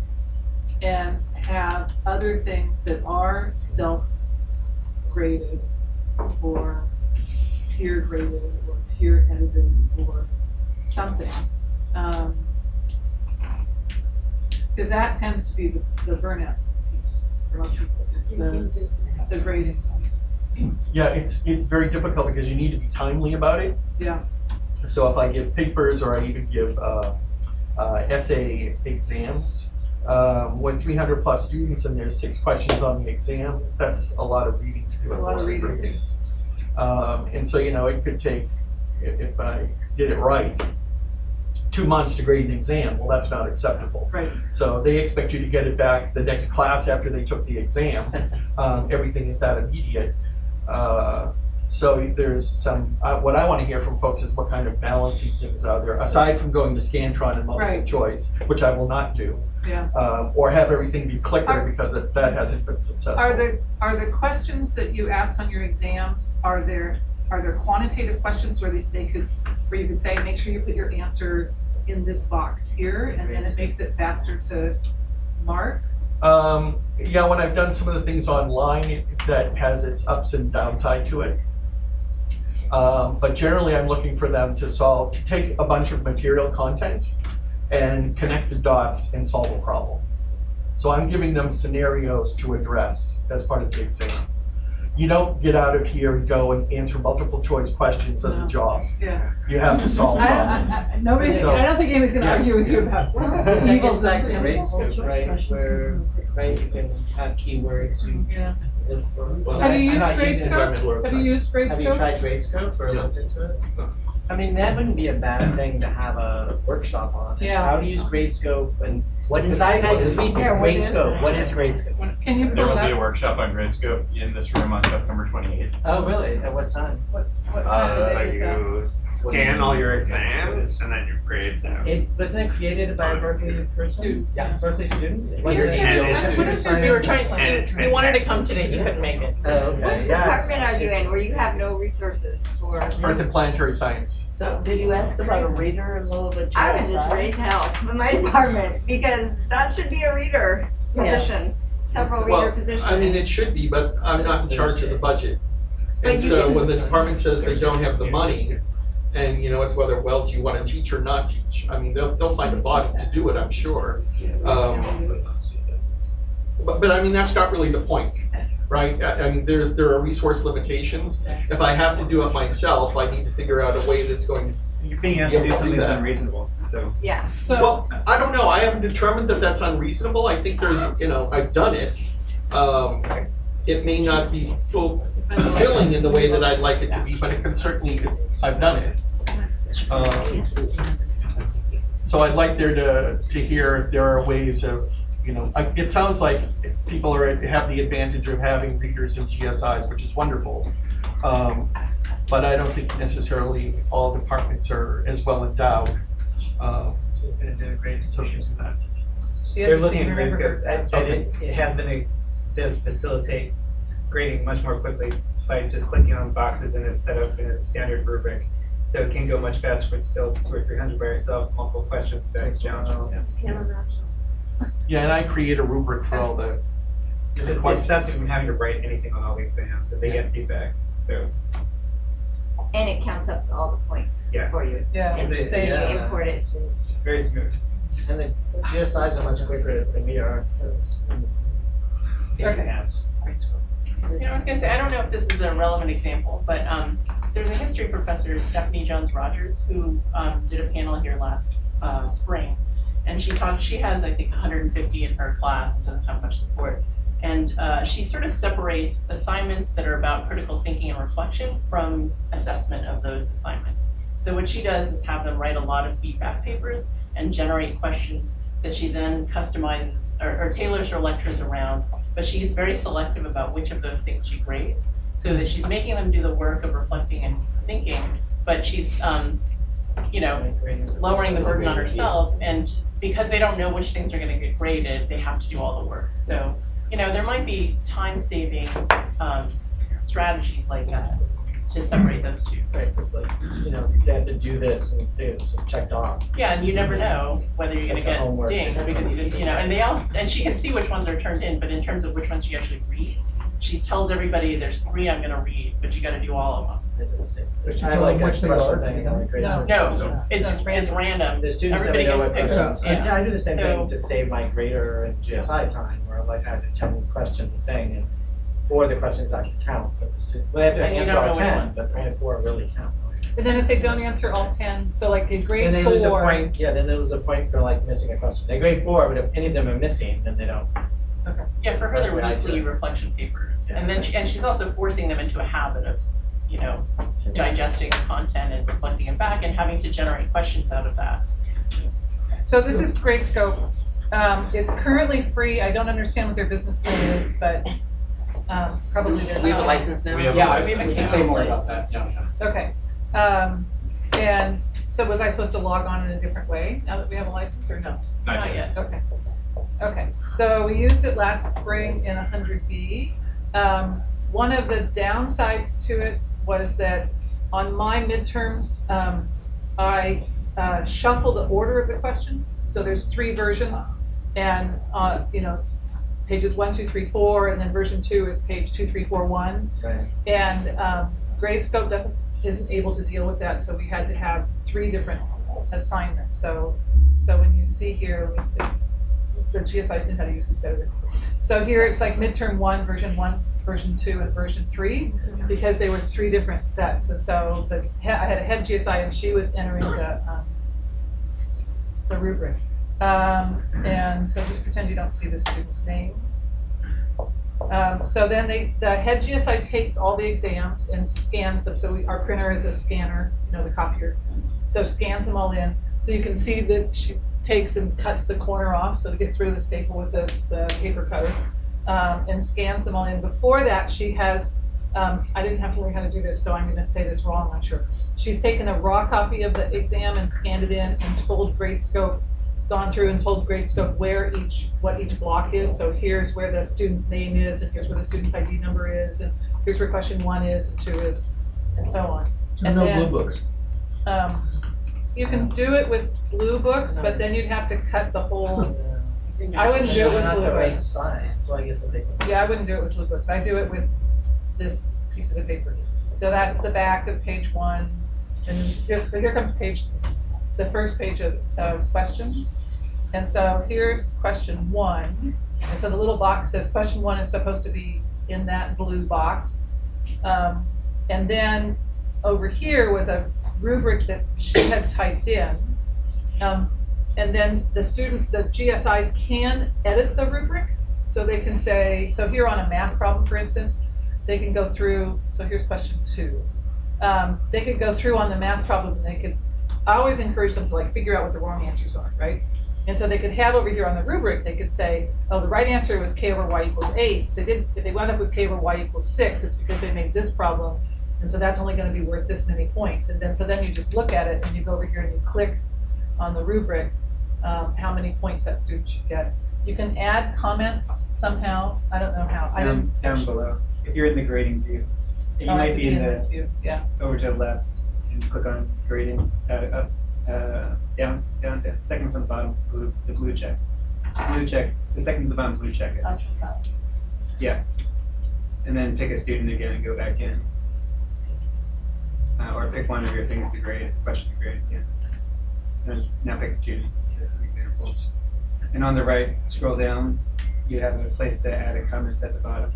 and have other things that are self-graded or peer graded or peer edited or something. Because that tends to be the burnout piece for most people, is the grading piece. Yeah, it's very difficult because you need to be timely about it. Yeah. So if I give papers or I even give essay exams, with 300 plus students and there's 6 questions on the exam, that's a lot of reading to do. That's a lot of reading. And so, you know, it could take, if I did it right, 2 months to grade an exam. Well, that's not acceptable. Right. So they expect you to get it back the next class after they took the exam. Everything is that immediate. So there's some, what I want to hear from folks is what kind of balancing things are there, aside from going to Scantron and multiple choice, which I will not do. Yeah. Or have everything be clicker because that hasn't been successful. Are the questions that you ask on your exams, are there quantitative questions where you could say, make sure you put your answer in this box here, and then it makes it faster to mark? Yeah, when I've done some of the things online, that has its ups and downside to it. But generally I'm looking for them to take a bunch of material content and connect the dots and solve a problem. So I'm giving them scenarios to address as part of the exam. You don't get out of here and go and answer multiple choice questions as a job. Yeah. You have to solve problems. I don't think anybody's going to argue with you about That evils gets back to and grade scope, right? Where you can have keywords you look for. Well, Have you I'm used not grade using scope? environmental Have you used grade Have scope? you tried grade scope or looked into it? I mean, that wouldn't be a bad thing to have a workshop on. Is how to use grade scope and because I've had grade scope. What is grade scope? Can you There will be a workshop on grade scope in this room on September 28th. Oh, really? At what time? What So you scan all your exams and then you grade them. Wasn't it created by a Berkeley person? Yeah. Berkeley student? We wanted to come today, he couldn't make it. Oh, okay. What department are you in where you have no resources for? Earth and planetary science. So did you ask about a reader in lieu of a GSI? I would just raise hell in my department because that should be a reader. position, several reader positions. I mean, it should be, but I'm not in charge of the budget. But And you so can- when the department says they don't have the money, and it's whether, well, do you want to teach or not teach? I mean, they'll find a body to do it, I'm sure. But I mean, that's not really the point, right? I mean, there are resource limitations. If I have to do it myself, I need to figure out a way that's going to You're being asked to do something that's unreasonable, so. Yeah. Well, I don't know. I haven't determined that that's unreasonable. I think there's, I've done it. It may not be fulfilling in the way that I'd like it to be, but it can certainly, I've done it. So I'd like there to hear if there are ways of, it sounds like people have the advantage of having readers in GSIs, which is wonderful. But I don't think necessarily all departments are as well endowed. They're looking at Gradescope, it has been does facilitate grading much more quickly by just clicking on boxes and it's set up in a standard rubric. So it can go much faster, but still 200 or 300 by yourself, multiple questions, that's challenging. Yeah, and I create a rubric for all the It stops you from having to write anything on all the exams, so they get feedback, so. And it counts up all the points Yeah. for you. Yeah, And it's you safe. import it. Very smooth. And the GSIs are much quicker than we are. Okay. I was gonna say, I don't know if this is a relevant example, but there's a history professor, Stephanie Jones-Rogers, who did a panel here last spring. And she has, I think, 150 in her class and doesn't have much support. And she sort of separates assignments that are about critical thinking and reflection from assessment of those assignments. So what she does is have them write a lot of feedback papers and generate questions that she then customizes or tailors her lectures around. But she's very selective about which of those things she grades, so that she's making them do the work of reflecting and thinking, but she's lowering the burden on herself. And because they don't know which things are going to get graded, they have to do all the work. So there might be time-saving strategies like that to separate those two. Right, it's like, they have to do this and do it, so checked off. Yeah, and you never know whether you're going to get homework. dinged because you didn't, and she can see which ones are turned in, but in terms of which ones she actually reads, she tells everybody there's 3 I'm going to read, but you got to do all of them. But you tell them which they are. No, it's random. The students Everybody never know gets what picked. questions. Yeah, I do the same So- thing to save my grader and GSI time, where like I have a 10-question thing, and 4 of the questions actually count, but the student, they have to And you answer don't all know which 10, ones. but 3 and 4 really count. And then if they don't answer all 10, so like a grade And they lose a 4. point, then they lose a point for like missing a question. They grade 4, but if any of them are missing, then they don't. Yeah, for her, That's they're what I do. weekly reflection papers. Yeah. And then she's also forcing them into a habit of, digesting the content and reflecting it back and having to generate questions out of that. So this is Gradescope. It's currently free. I don't understand what their business plan is, but probably there's. We have a license now? We have a can say more about that, Okay. And so was I supposed to log on in a different way now that we have a license, or no? Not yet. Okay. Okay. So we used it last spring in 100B. One of the downsides to it was that on my midterms, I shuffle the order of the questions. So there's 3 versions, and it's pages 1, 2, 3, 4, and then version 2 is page 2, 3, 4, 1. Right. And Gradescope isn't able to deal with that, so we had to have 3 different assignments. So when you see here, the GSIs know how to use this better. So here it's like midterm 1, version 2, and version 3, because they were 3 different sets. And so I had a head GSI, and she was entering the rubric. And so just pretend you don't see the student's name. So then the head GSI takes all the exams and scans them. So our printer is a scanner, the copier. So scans them all in. So you can see that she takes and cuts the corner off, so it gets rid of the staple with the paper cutter, and scans them all in. Before that, she has, I didn't have to learn how to do this, so I'm going to say this wrong, I'm sure. She's taken a raw copy of the exam and scanned it in and gone through and told Gradescope what each block is. So here's where the student's name is, and here's where the student's ID number is, and here's where question 1 is and 2 is, and so on. So And no then, blue books. You can do it with blue books, but then you'd have to cut the whole I wouldn't do it with Not blue the right books. sign, so I guess what they. Yeah, I wouldn't do it with blue books. I do it with this pieces of paper. So that's the back of page 1. And here comes the first page of questions. And so here's question 1. And so the little box says question 1 is supposed to be in that blue box. And then over here was a rubric that she had typed in. And then the GSIs can edit the rubric. So they can say, so here on a math problem, for instance, they can go through, so here's question 2. They could go through on the math problem and I always encourage them to like figure out what the wrong answers are, right? And so they could have over here on the rubric, they could say, oh, the right answer was k over y equals 8. If they wound up with k over y equals 6, it's because they made this problem. And so that's only going to be worth this many points. And then so then you just look at it and you go over here and you click on the rubric, how many points that student should get. You can add comments somehow. I don't know how. Down below. If you're in the grading view, you might be in this view. Yeah. Over to the left and click on grading. Up, down, second from the bottom, the blue check. Blue check. The second from the bottom, blue check it. Yeah. And then pick a student again and go back in. Or pick one of your things to grade, question to grade. Yeah. And now pick a student. That's an example. And on the right, scroll down. You have a place to add a comment at the bottom.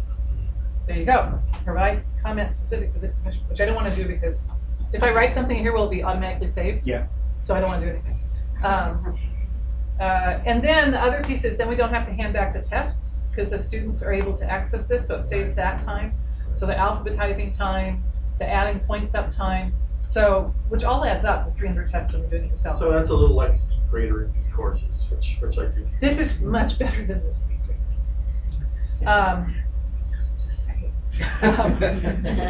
There you go. Provide comment specific to this submission, which I don't want to do because if I write something here, will it be automatically saved? Yeah. So I don't want to do anything. And then the other piece is then we don't have to hand back the tests because the students are able to access this, so it saves that time. So the alphabetizing time, the adding points up time, so which all adds up to 300 tests when you're doing it yourself. So that's a little like speed grader in courses, which I do. This is much better than the speed grader. Just saying.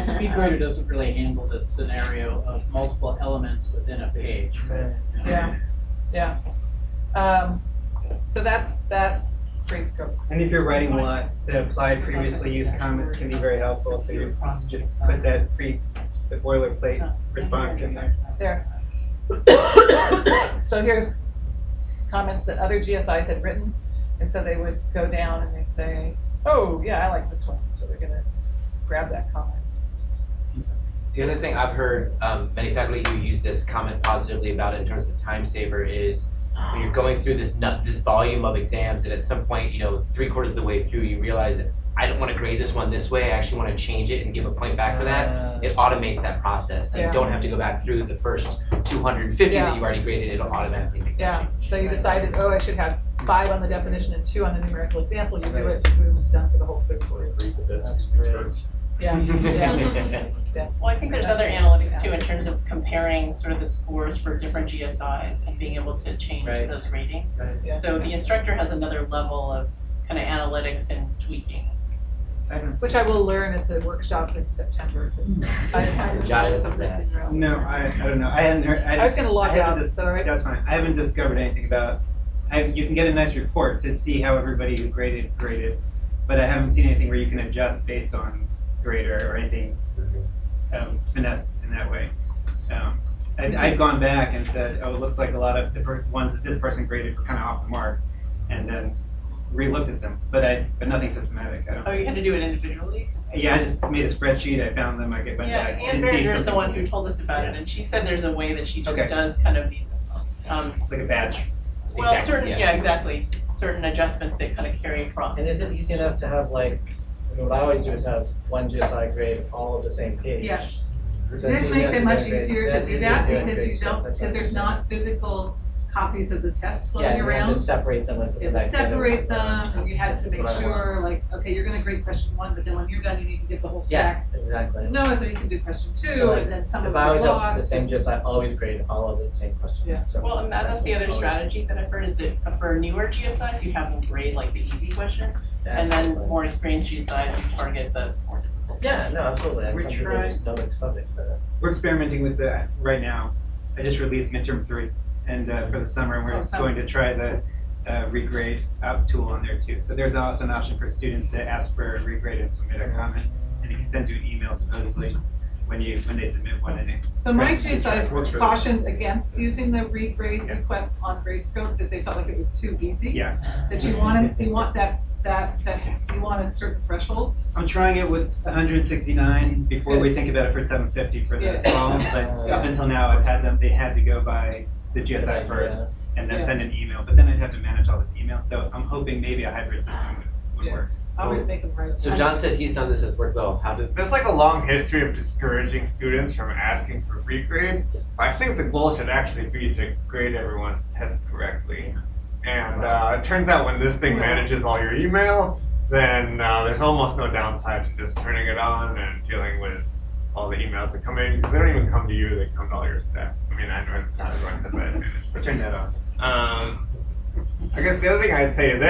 Speed grader doesn't really handle this scenario of multiple elements within a page. Yeah. So that's grade scope. And if you're writing a lot, the applied previously used comment can be very helpful. So you just put the boilerplate response in there. There. So here's comments that other GSIs had written. And so they would go down and they'd say, oh, yeah, I like this one. So they're going to grab that comment. The other thing I've heard many faculty who use this comment positively about it in terms of a time saver is when you're going through this volume of exams, and at some point, 3/4 of the way through, you realize I don't want to grade this one this way. I actually want to change it and give a point back for that. It automates that process, so you don't have to go back through the first 250 that you've already graded. It'll automatically make that change. So you decided, oh, I should have 5 on the definition and 2 on the numerical example. You do it, boom, it's done for the whole 3/4. Read the business. Yeah. Well, I think there's other analytics too in terms of comparing sort of the scores for different GSIs and being able to change those ratings. So the instructor has another level of kind of analytics and tweaking. Which I will learn at the workshop in September because I decided something. No, I don't know. I hadn't heard. I was going to log out. That's fine. I haven't discovered anything about. You can get a nice report to see how everybody who graded, but I haven't seen anything where you can adjust based on grader or anything finesse in that way. I've gone back and said, oh, it looks like a lot of the ones that this person graded were kind of off the mark, and then re-looked at them, but nothing systematic. Oh, you had to do it individually? Yeah, I just made a spreadsheet. I found them. I went back. Ann Berger is the one who told us about it, and she said there's a way that she just does kind of these. Like a badge. Well, exactly. Certain adjustments that kind of carry across. And is it easy enough to have what I always do is have one GSI grade all of the same page? Yes. So This makes it much grade- easier to that's do easier that to do in because grade school. because there's not physical copies of the test floating you around. have to separate them and put You them have to back together. separate them, and you had to That's make what I sure, want. like, okay, you're gonna grade question 1, but then when you're done, you need to get the whole Yeah, stack. exactly. No, so you can do question 2, So, and then some of if them I are always have the lost. same GSI, I always grade all of the same questions. Yeah. So Well, and that's the other strategy that I've heard is that for newer GSIs, you have them grade like the easy questions, and then more experienced GSIs, you target the more difficult. Yeah, no, absolutely. And We're some people trying- just know the subjects better. We're experimenting with that right now. I just released midterm 3, and for the summer, and we're going to try the regrade out tool on there too. So there's also an option for students to ask for a regrade and submit a comment, and it can send you an email supposedly when they submit one and it. So my Right. GSIs Works really cautioned against using the regrade request on GradeScope because they felt like it was too easy. Yeah. That you want you want a certain threshold. I'm trying it with 169 before we think about it for 750 for the Yeah. columns, but up until now I've had them, they had to go by the GSI first and then Yeah. send an email, but then I'd have to manage all this email, so I'm hoping maybe a hybrid system would work. I always make them right. So John said he's done this and it's worked well. How did? There's like a long history of discouraging students from asking for free grades, but I think the goal should actually be to grade everyone's test correctly. And it turns out when this thing manages all your email, then there's almost no downside to just turning it on and dealing with all the emails that come in, because they don't even come to you, they come to all your staff. I mean, I know it's not everyone has that advantage, but turn that on. I guess the other thing I'd say is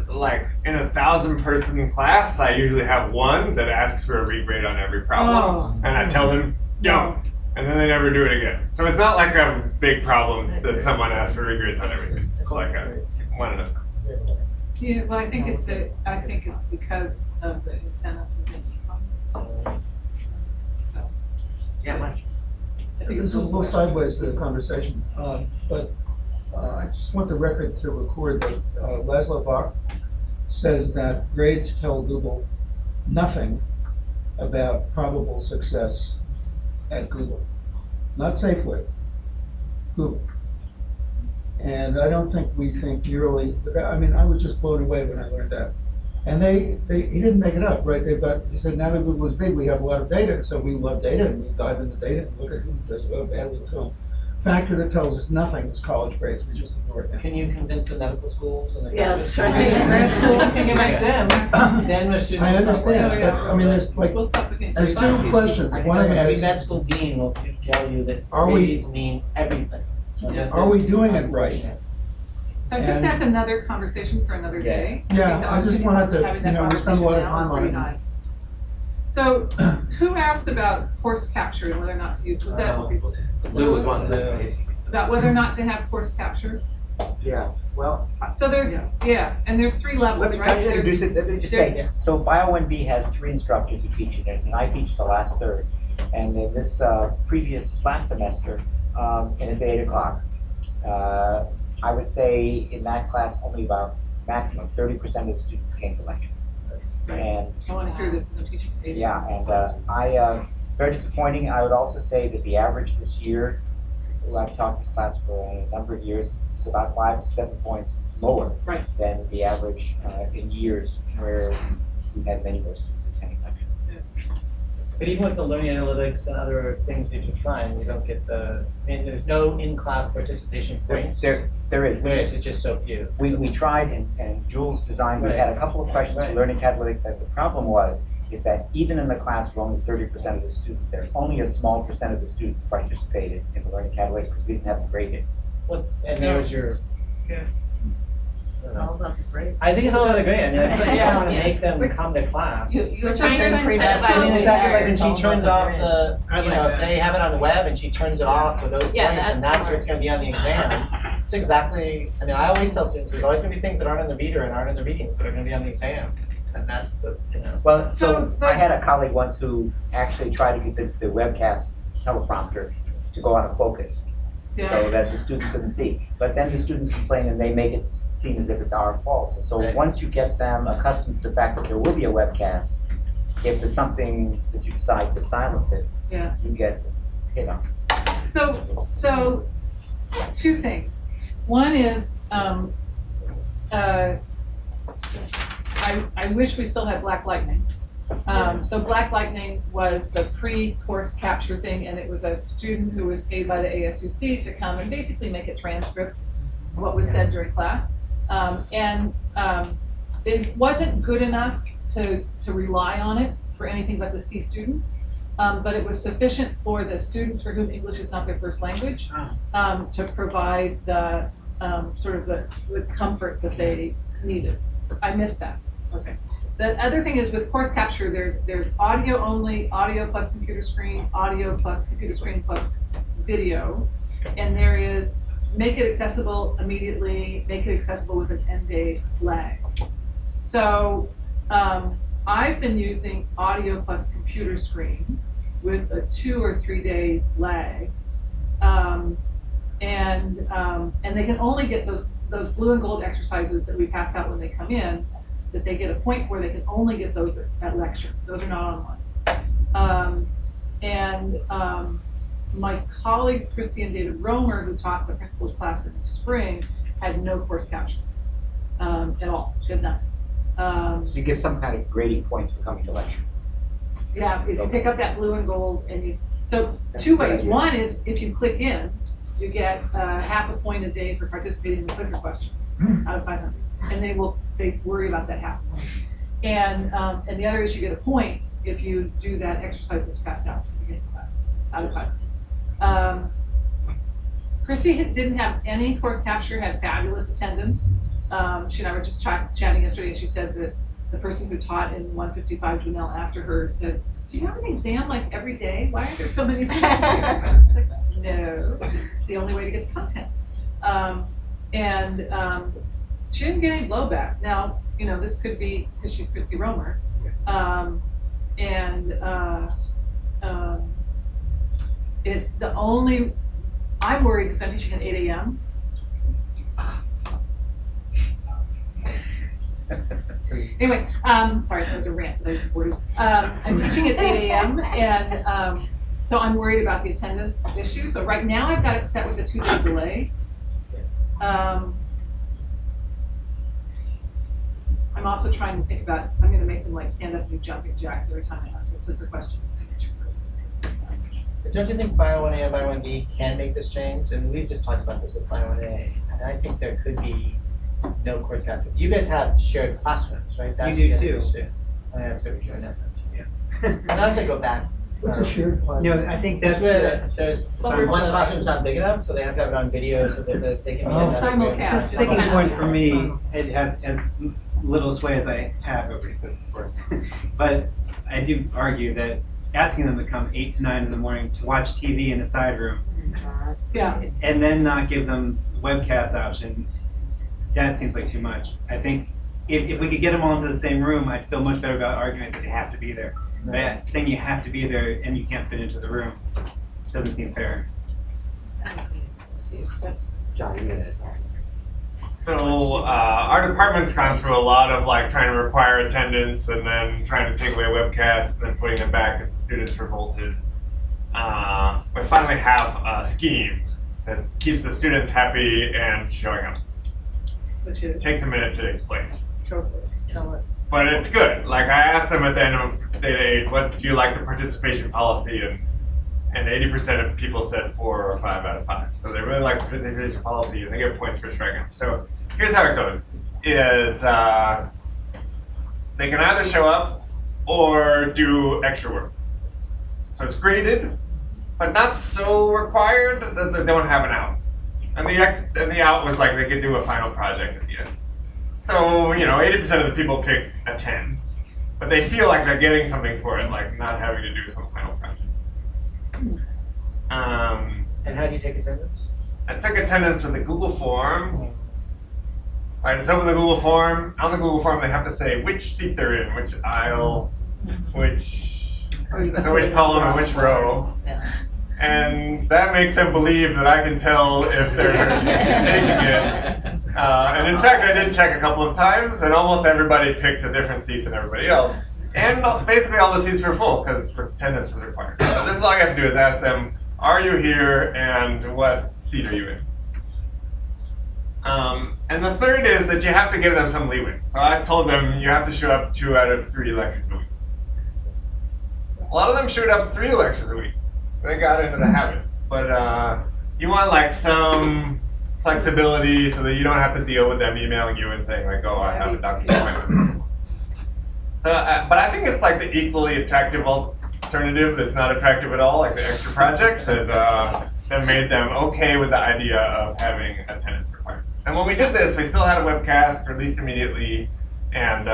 like in a 1,000-person class, I usually have one that asks for a regrade on every problem, and I tell them, don't, and then they never do it again. So it's not like I have a big problem that someone asks for regrades on everything. It's like a one at a time. Yeah, well, I think it's because of the incentives within econ. So. Yeah, Mike. This is a little sideways to the conversation, but I just want the record to record that Laszlo Bach says that grades tell Google nothing about probable success at Google. Not Safeway, Google. And I don't think we think nearly, I mean, I was just blown away when I learned that. And he didn't make it up, right? He said now that Google is big, we have a lot of data, and so we love data, and we dive into data and look at who does well, badly, and so on. Factor that tells us nothing is college grades, we just ignore it now. Can you convince the medical schools and the Yes, graduate schools? right. Grad schools, convince them, then the students. I understand, but I mean, there's like, there's two questions. One of them Every is, med school dean will tell you that Are we- grades mean everything. So this are we is doing it right? unfortunate. So I think And- that's another conversation for another day. Yeah, The I just wanted opportunity to, having that you know, we spend a lot of conversation time now on is it. pretty high. So who asked about course capture and whether or not to use, was that people did. Lou was one. about whether or not to have course capture? Yeah, well, So there's, and there's 3 levels, let me right? introduce it, let me just say, so Bio 1B has 3 instructors who teach it, and I teach the last third. And in this last semester, and it's 8 o'clock, I would say in that class, only about maximum 30% of the students came to lecture. And I want to hear this from the teaching aid. yeah, and very disappointing. I would also say that the average this year, well, I've taught this class for a number of years, is about 5 to 7 points lower than the average in years where we had many more students attending lecture. But even with the learning analytics and other things that you're trying, we don't get there's no in-class participation points. There is. It's just so few. We tried, and Jules designed, we had a couple of questions for learning catalytics, that the problem is that even in the class where only 30% of the students there, only a small percent of the students participated in the learning catalytics because we didn't have them graded. And there's your. It's all about the grades. I think it's all about the grade. I mean, I think you Yeah. want to make them come to class. You're trying to incentivize I mean, exactly like when It's all she turns about off the the, grades. you know, if they have it on the web and she turns it off for those points, Yeah, and that's that's what's going to be on the exam. It's exactly. I mean, I always tell students there's always going to be things that aren't in the reader and aren't in the readings that are going to be on the exam, and that's the, you know. Well, so I had a colleague once who actually tried to convince the webcast teleprompter to go out of focus so that the students couldn't see. But then the students complain and they make it seem as if it's our fault. And so once you get them accustomed to the fact that there will be a webcast, if there's something that you decide to silence it, you get hit on. So 2 things. One is, I wish we still had Black Lightning. So Black Lightning was the pre-course capture thing, and it was a student who was paid by the ASUC to come and basically make a transcript of what was said during class. It wasn't good enough to rely on it for anything but the C students, but it was sufficient for the students for whom English is not their first language to provide the sort of the comfort that they needed. I missed that. Okay. The other thing is with course capture, there's audio only, audio plus computer screen, audio plus computer screen plus video, and there is make it accessible immediately, make it accessible with an end-day lag. So I've been using audio plus computer screen with a 2 or 3 day lag. And they can only get those blue and gold exercises that we pass out when they come in, that they get a point for. They can only get those at lecture. Those are not online. My colleagues, Christy and David Romer, who taught the principal's class in the spring, had no course caption at all. She had nothing. So you give some kind of grading points for coming to lecture. Yeah, if you pick up that blue and gold, and so two ways. One is if you click in, you get half a point a day for participating in the clicker questions out of 500, and they worry about that half point. And the other is you get a point if you do that exercise that's passed out at the beginning of class out of 500. Christy didn't have any course capture, had fabulous attendance. She and I were just chatting yesterday, and she said that the person who taught in 155 Janelle after her said, "Do you have an exam like every day? Why are there so many students here?" I was like, no, it's the only way to get the content. She didn't get any blowback. Now, this could be because she's Christy Romer. I'm worried because I'm teaching at 8 a.m. Anyway, sorry, that was a rant that I just reported. I'm teaching at 8 a.m. and so I'm worried about the attendance issue. So right now I've got it set with a 2-day delay. I'm also trying to think about, I'm going to make them like stand up and do jumping jacks every time I ask for clicker questions. But don't you think Bio 1A and Bio 1B can make this change? And we've just talked about this with Bio 1A, and I think there could be no course capture. You guys have shared classrooms, right? We do too. Oh, yeah, so we're doing that too. Yeah. And I have to go back. What's a shared classroom? No, I think that's where there's one classroom's not big enough, so they have to have it on video so that they can. It's a sticking point for me. It has as little sway as I have over this, of course. But I do argue that asking them to come 8 to 9 in the morning to watch TV in a side room, and then not give them the webcast option, that seems like too much. I think if we could get them all into the same room, I'd feel much better about arguing that they have to be there. But saying you have to be there and you can't fit into the room doesn't seem fair. John, you get it. So our department's gone through a lot of trying to require attendance and then trying to take away webcasts and then putting them back as the students revolted. We finally have a scheme that keeps the students happy and showing up. It takes a minute to explain. Tell it. But it's good. I asked them at the end of Data 8, what do you like the participation policy? And 80% of people said 4 or 5 out of 5. So they really like the participation policy and they get points for striking them. So here's how it goes, is they can either show up or do extra work. So it's graded, but not so required that they don't have an out. And the out was they could do a final project at the end. So, 80% of the people pick a 10, but they feel like they're getting something for it, not having to do some final project. And how do you take attendance? I took attendance with the Google form. Alright, so with the Google form, on the Google form they have to say which seat they're in, which aisle, which column and which row. And that makes them believe that I can tell if they're taking it. And in fact, I did check a couple of times, and almost everybody picked a different seat than everybody else. And basically all the seats were full, because attendance was required. So this is all I have to do is ask them, are you here, and what seat are you in? And the third is that you have to give them some leeway. So I told them you have to show up 2 out of 3 lectures a week. A lot of them showed up 3 lectures a week. They got into the habit. But you want some flexibility so that you don't have to deal with them emailing you and saying oh, I have a doctor's appointment. So, but I think it's the equally attractive alternative that's not attractive at all, the extra project that made them okay with the idea of having attendance required. And when we did this, we still had a webcast released immediately, and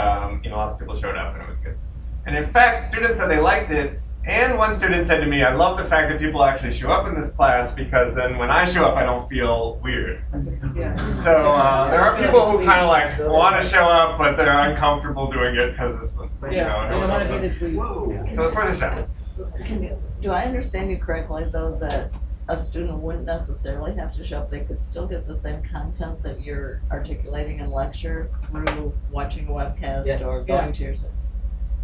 lots of people showed up, and it was good. And in fact, students said they liked it. And one student said to me, I love the fact that people actually show up in this class because then when I show up, I don't feel weird. So there are people who kind of want to show up, but they're uncomfortable doing it because it's You know, I and don't wanna also- be the tweet. So it's worth a shot. Do I understand you correctly, though, that a student wouldn't necessarily have to show up, they could still get the same content that you're articulating in lecture through watching a webcast Yes. or going to your.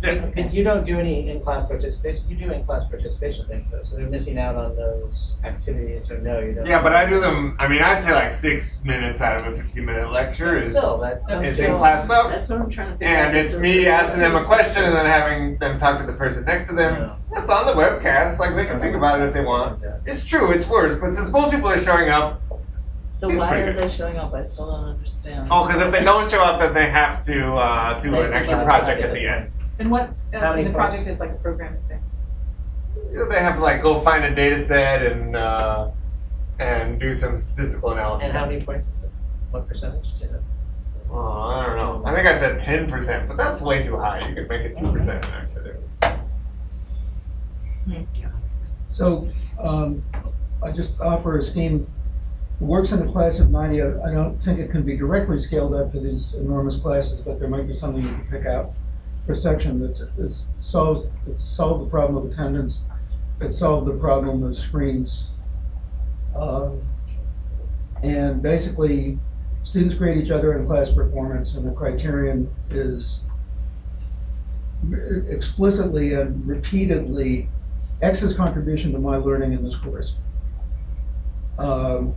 Yes. But you don't do any in-class participation, you do in-class participation things though, so they're missing out on those activities, or no, you don't? Yeah, but I do them, I mean, I'd say like 6 minutes out of a 50-minute lecture is Still, that's it's in class stuff. That's what I'm trying to figure out. And it's me asking them a question and then having them talk to the person next to them. That's on the webcast, like they can think about it if they want. It's true, it's worse, but since most people are showing up, So seems why pretty are good. they showing up? I still don't understand. Oh, because if they don't show up, then they have to do an extra project at the end. And what, How many and the points? project is like a programming thing? You know, they have to like go find a data set and do some statistical analysis. And how many points is it? What percentage do you know? Oh, I don't know. I think I said 10%, but that's way too high. You could make it 2% actually. So, I just offer a scheme, it works in a class of 90. I don't think it can be directly scaled up to these enormous classes, but there might be something you can pick out for section it's solved the problem of attendance, it solved the problem of screens. And basically, students grade each other in class performance, and the criterion is explicitly and repeatedly X's contribution to my learning in this course. And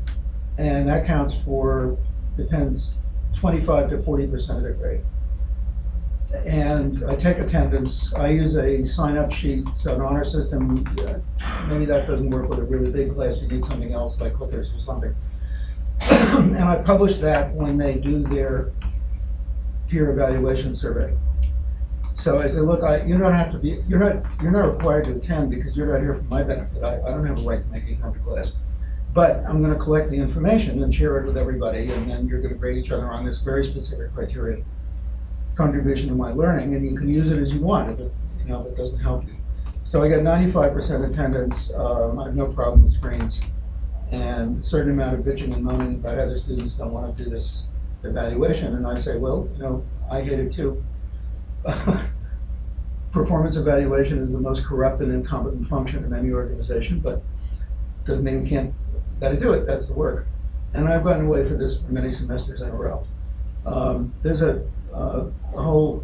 that counts for, depends, 25 to 40% of their grade. And I take attendance, I use a sign-up sheet, so an honor system, maybe that doesn't work with a really big class, you need something else like clickers or something. And I publish that when they do their peer evaluation survey. So I say, look, you don't have to be, you're not required to attend because you're not here for my benefit. I don't have a right to make you come to class. But I'm gonna collect the information and share it with everybody, and then you're gonna grade each other on this very specific criteria, contribution to my learning, and you can use it as you want if it, if it doesn't help you. So I got 95% attendance, I have no problem with screens, and a certain amount of bitching and moaning about other students don't want to do this evaluation, and I say, well, I hate it too. Performance evaluation is the most corrupt and incompetent function in any organization, but doesn't mean you can't, gotta do it, that's the work. And I've gotten away for this for many semesters in a row. There's a whole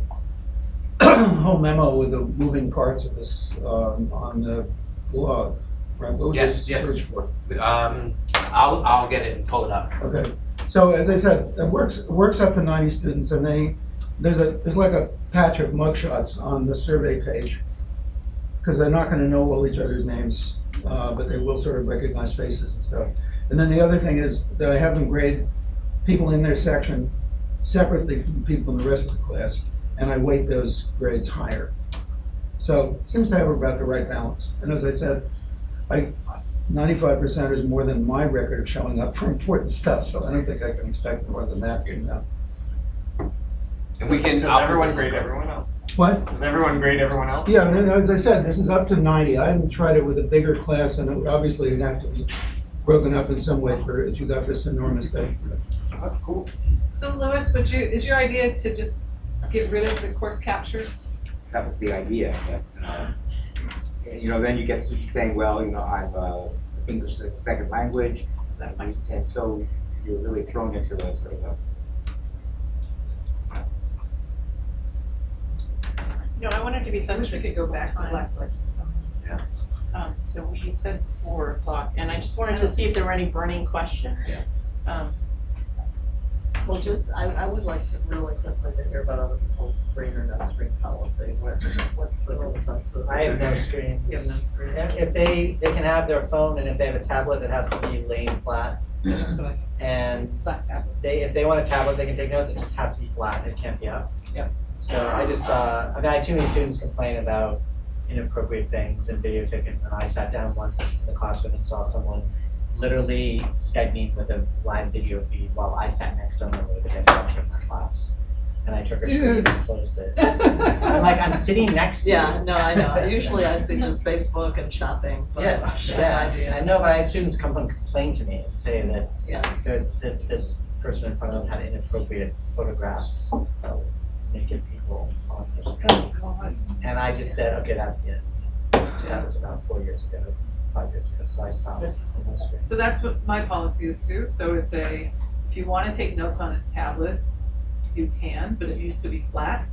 whole memo with the moving parts of this on the blog. Right? What would Yes, you yes. search for? I'll get it and pull it up. Okay, so as I said, it works up to 90 students, and there's like a patch of mugshots on the survey page, because they're not going to know all each other's names, but they will sort of recognize faces and stuff. And then the other thing is that I have them grade people in their section separately from people in the rest of the class, and I weight those grades higher. So it seems to have about the right balance. And as I said, 95% is more than my record of showing up for important stuff, so I don't think I can expect more than that here now. And we can. Does everyone grade everyone else? What? Does everyone grade everyone else? Yeah, no, as I said, this is up to 90. I haven't tried it with a bigger class, and it would obviously it'd have to be broken up in some way for if you got this enormous thing. That's cool. So Louis, is your idea to just get rid of the course capture? That was the idea, but, then you get students saying, well, I'm English as a second language, That's fine. and so you're really thrown into a sort of a. I wanted to be sensitive. We could go back to time. Blackboard. So we said 4 o'clock, and I just wanted to see if there were any burning questions. Yeah. Well, I would like to really quickly to hear about other people's screen or no screen policy. What's the consensus? I have no screens. You have no screen. If they can have their phone, and if they have a tablet, it has to be laying flat. That's what I And flat tablets. if they want a tablet, they can take notes, it just has to be flat, it can't be up. Yep. So I just saw, I had too many students complain about inappropriate things and videotaping, and I sat down once in the classroom and saw someone literally Skyping with a live video feed while I sat next to them with a guest lecture in my class. And I took a screen and closed it. I'm like, I'm sitting next to you. Yeah, no, I know. Usually I see just Facebook and shopping, but I know, but I had students come and complain to me and say that that this person in front of them had inappropriate photographs of naked people. role. Oh, God. And I just said, okay, that's the end. That was about 4 years ago, 5 years ago, so I stopped. So that's what my policy is too. So it's if you want to take notes on a tablet, you can, but it used to be flat.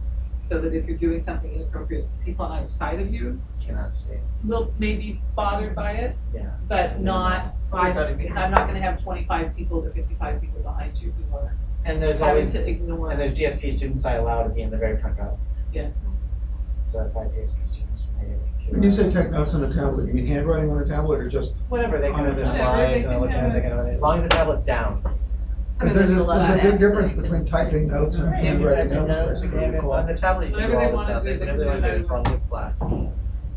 So that if you're doing something inappropriate, people on either side of you Cannot see. will maybe be bothered by it, Yeah. but not, I'm not gonna have 25 people to 55 people behind you who are And there's having always, to ignore. and there's GSP students I allow to be in the very front row. Yeah. So if I have GSP students, When you say take notes on a tablet, you mean handwriting on a tablet or just? whatever, they can on have a their tablet? slides, and look at it, they can, as long as the tablet's down. Because there's a big difference between typing notes and Right, you can handwriting type in notes. notes, you can have it on the tablet, you can do Whatever they all this wanna stuff, do, they whatever they can wanna do do, as long as it's flat.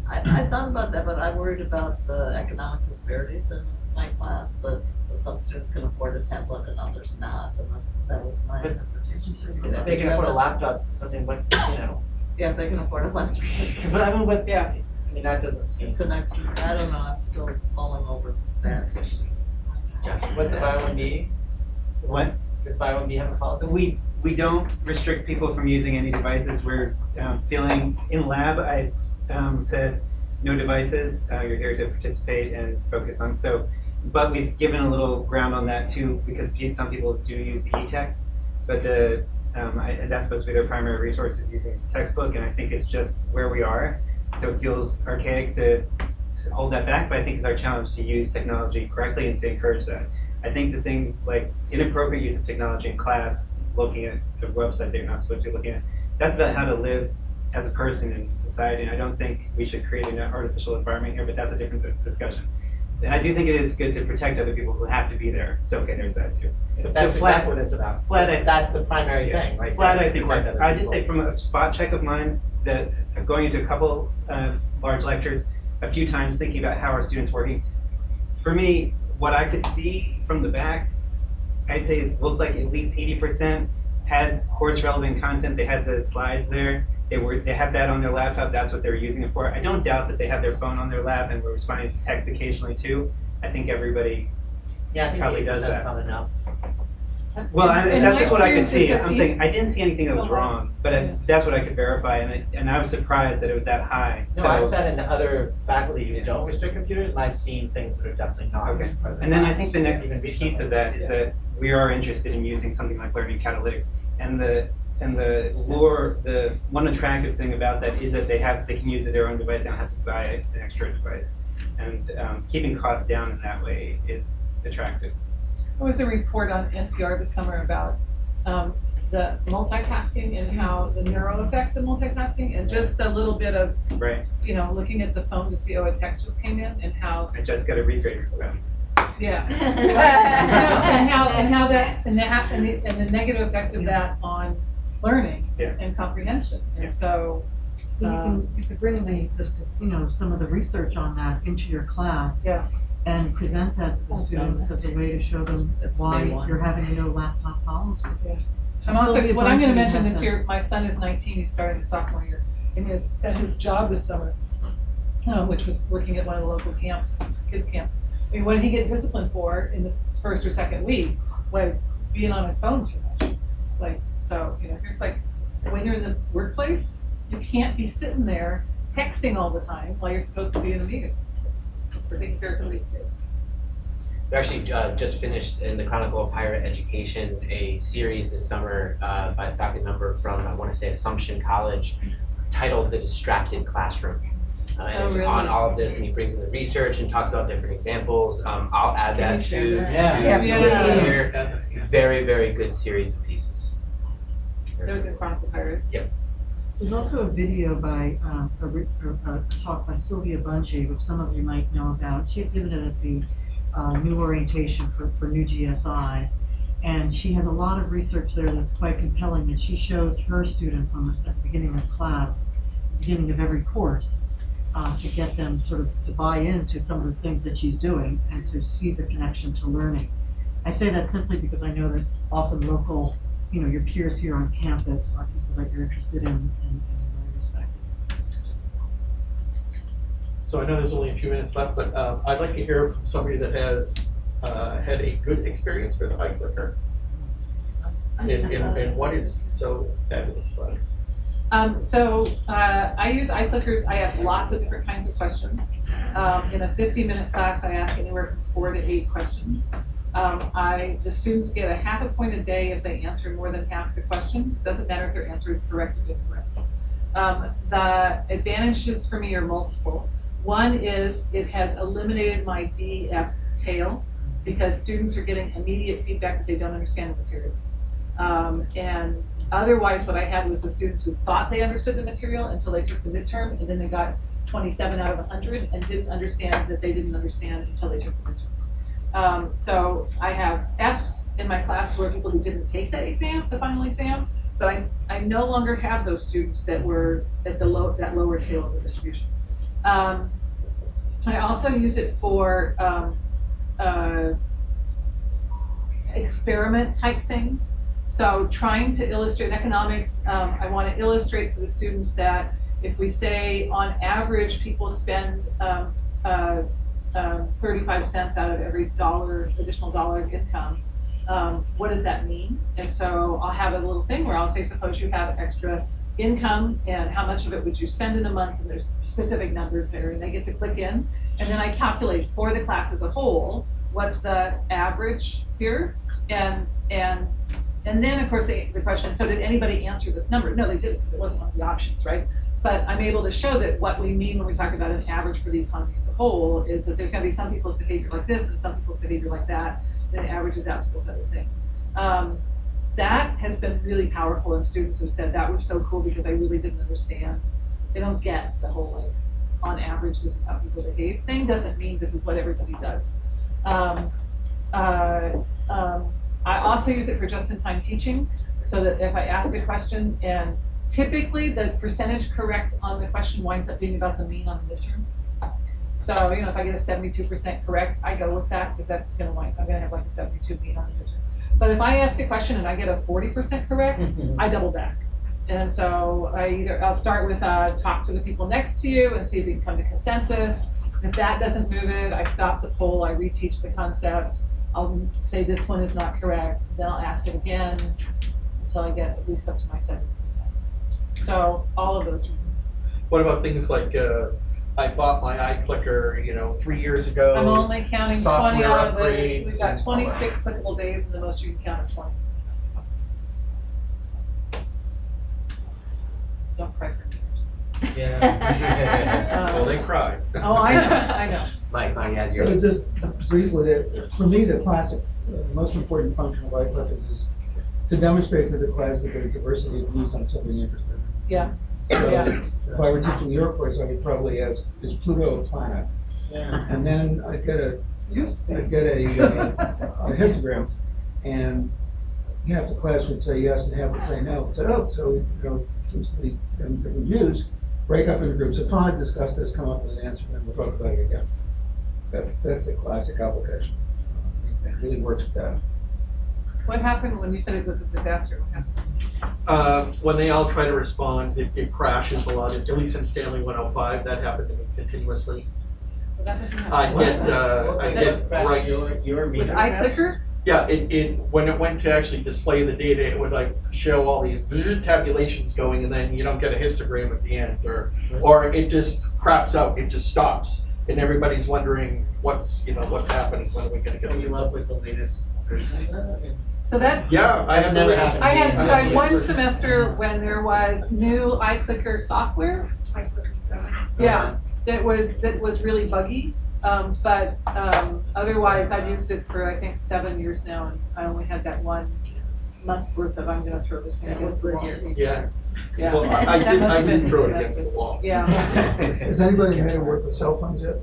I thought about that, but I'm worried about the economic disparities in my class, that some students can afford a tablet and others not, and that was my hesitation. If they can afford a laptop, I mean, but, you know. Yeah, if they can afford a laptop. But I mean, but, yeah, I mean, that doesn't seem. It's an extra, I don't know, I'm still mulling over that. Josh, what's the buy one B? What? Does buy one B have a policy? We don't restrict people from using any devices. We're feeling, in lab, I said no devices. You're here to participate and focus on, so, but we've given a little ground on that too, because some people do use the e-text, but and that's supposed to be their primary resource, is using the textbook, and I think it's just where we are. So it feels archaic to hold that back, but I think it's our challenge to use technology correctly and to encourage that. I think the things like inappropriate use of technology in class, looking at a website that you're not supposed to be looking at, that's about how to live as a person in society, and I don't think we should create an artificial environment here, but that's a different discussion. And I do think it is good to protect other people who have to be there, so okay, there's that too. But that's So flat- exactly what it's about. Flat, That's the primary yeah. thing, right? Flat, there, I think to works. protect other I just people. say from a spot check of mine that going into a couple large lectures, a few times thinking about how our students working. For me, what I could see from the back, I'd say it looked like at least 80% had course relevant content. They had the slides there. They had that on their laptop. That's what they were using it for. I don't doubt that they have their phone on their lap and were responding to text occasionally too. I think everybody Yeah, I think probably does 80%'s that. not enough. Well, And that's my just what I could experience is see. that I'm saying I didn't see anything that was Uh-huh. wrong, but that's what I could verify, and I was surprised that it was that high. No, So- I've sat in other faculty who don't restrict computers, and I've seen things that are definitely not. Okay. part of the And then I class, think the next even piece recently. of that is that we are interested in using something like learning catalytics, and the lure, the one attractive thing about that is that they can use their own device. They don't have to buy an extra device, and keeping costs down in that way is attractive. there was a report on NPR this summer about the multitasking and how the neuro effects of multitasking, and just a little bit of, Right. looking at the phone to see, oh, a text just came in, and how, I just got a retrade request. yeah. And the negative effect of that on learning Yeah. and comprehension. Yeah. And so, You could bring some of the research on that into your class. Yeah. And present that to the I've done students as a way to show them That's why day one. you're having a no laptop policy. I'm also, Sylvia what I'm gonna Bunching mention has this a- year, my son is 19, he's starting his sophomore year, and at his job this summer, which was working at one of the local camps, kids camps. I mean, what did he get disciplined for in the first or second week was being on his phone too much. It's like, so, here's like, when you're in the workplace, you can't be sitting there texting all the time while you're supposed to be in a meeting or taking care of somebody's kids. We actually just finished in the Chronicle of Higher Education a series this summer by a faculty member from, I want to say, Assumption College, titled The Distracted Classroom. And it's really? on all of this, and he brings in the research and talks about different examples. I'll add Can that you to share that? Yeah. the Yes. list here. Very, very good series of pieces. That was in Chronicle of Higher. Yep. There's also a video by, a talk by Sylvia Bunching, which some of you might know about. She had given it at the new orientation for new GSIs. And she has a lot of research there that's quite compelling, that she shows her students at the beginning of class, beginning of every course, to get them sort of to buy into some of the things that she's doing and to see the connection to learning. I say that simply because I know that often local, your peers here on campus are people that you're interested in and really respect. So I know there's only a few minutes left, but I'd like to hear from somebody that has had a good experience with iClicker. And what is so fabulous about it? I use iClickers. I ask lots of different kinds of questions. In a 50-minute class, I ask anywhere from 4 to 8 questions. The students get a half a point a day if they answer more than half the questions. It doesn't matter if their answer is correct or incorrect. The advantages for me are multiple. One is it has eliminated my DF tail because students are getting immediate feedback that they don't understand the material. And otherwise what I had was the students who thought they understood the material until they took the midterm, and then they got 27 out of 100 and didn't understand that they didn't understand until they took the midterm. So I have Fs in my class who are people who didn't take the exam, the final exam, but I no longer have those students that were at that lower tail of the distribution. I also use it for experiment type things. So trying to illustrate in economics, I want to illustrate to the students that if we say on average people spend 35 cents out of every additional dollar of income, what does that mean? And so I'll have a little thing where I'll say, suppose you have extra income and how much of it would you spend in a month, and there's specific numbers there, and they get to click in, and then I calculate for the class as a whole what's the average here, and then of course the question is, so did anybody answer this number? No, they didn't, because it wasn't one of the options, right? But I'm able to show that what we mean when we talk about an average for the economy as a whole is that there's going to be some people's behavior like this and some people's behavior like that, and it averages out to this other thing. That has been really powerful, and students have said that was so cool because I really didn't understand. They don't get the whole, like, on average this is how people behave thing doesn't mean this is what everybody does. I also use it for just-in-time teaching, so that if I ask a question and typically the percentage correct on the question winds up being about the mean on the midterm. So, you know, if I get a 72% correct, I go with that because that's going to I'm going to have like a 72 mean on the midterm. But if I ask a question and I get a 40% correct, I double back. And so I'll start with talk to the people next to you and see if we can come to consensus. If that doesn't move it, I stop the poll, I reteach the concept. I'll say this one is not correct, then I'll ask it again until I get at least up to my 70%. So all of those reasons. What about things like I bought my iClicker, 3 years ago. I'm only counting 20 out of this. Upgrades We've got and 26 clickable days, and the most you can count are 20. Don't cry for me. Yeah. Well, they cry. Oh, I know, I know. Mike, yeah, So just briefly, for me, the classic, the most important function of iClickers is to demonstrate to the class that there's diversity of views on something interested in. Yeah. So Yeah. if I were teaching your course, I would probably ask, is Pluto a planet? Yeah. And then I'd get a histogram, and half the class would say yes and half would say no. So, it seems to be different views. Break up into groups of 5, discuss this, come up with an answer, and then we'll talk about it again. That's the classic application. It really works with that. What happened when you said it was a disaster? What happened? When they all try to respond, it crashes a lot. At least in Stanley 105, that happened to me continuously. Well, that doesn't happen. I get rights. Your With iClicker? Yeah, when it went to actually display the data, it would like show all these tabulations going, and then you don't get a histogram at the end, or it just craps out, it just stops, and everybody's wondering what's happening, when are we going to get Are you up with the latest version of that? So that's. Yeah, I That's have never the happened. I had, so I had one version. semester when there was new iClicker software. Yeah, that was really buggy. But otherwise, I've used it for I think 7 years now, and I only had that 1 month worth of I'm going to throw this thing against the wall. Yeah. Yeah. Well, I That must have did been throw it the against the semester. wall. Yeah. Has anybody had to work with cell phones yet?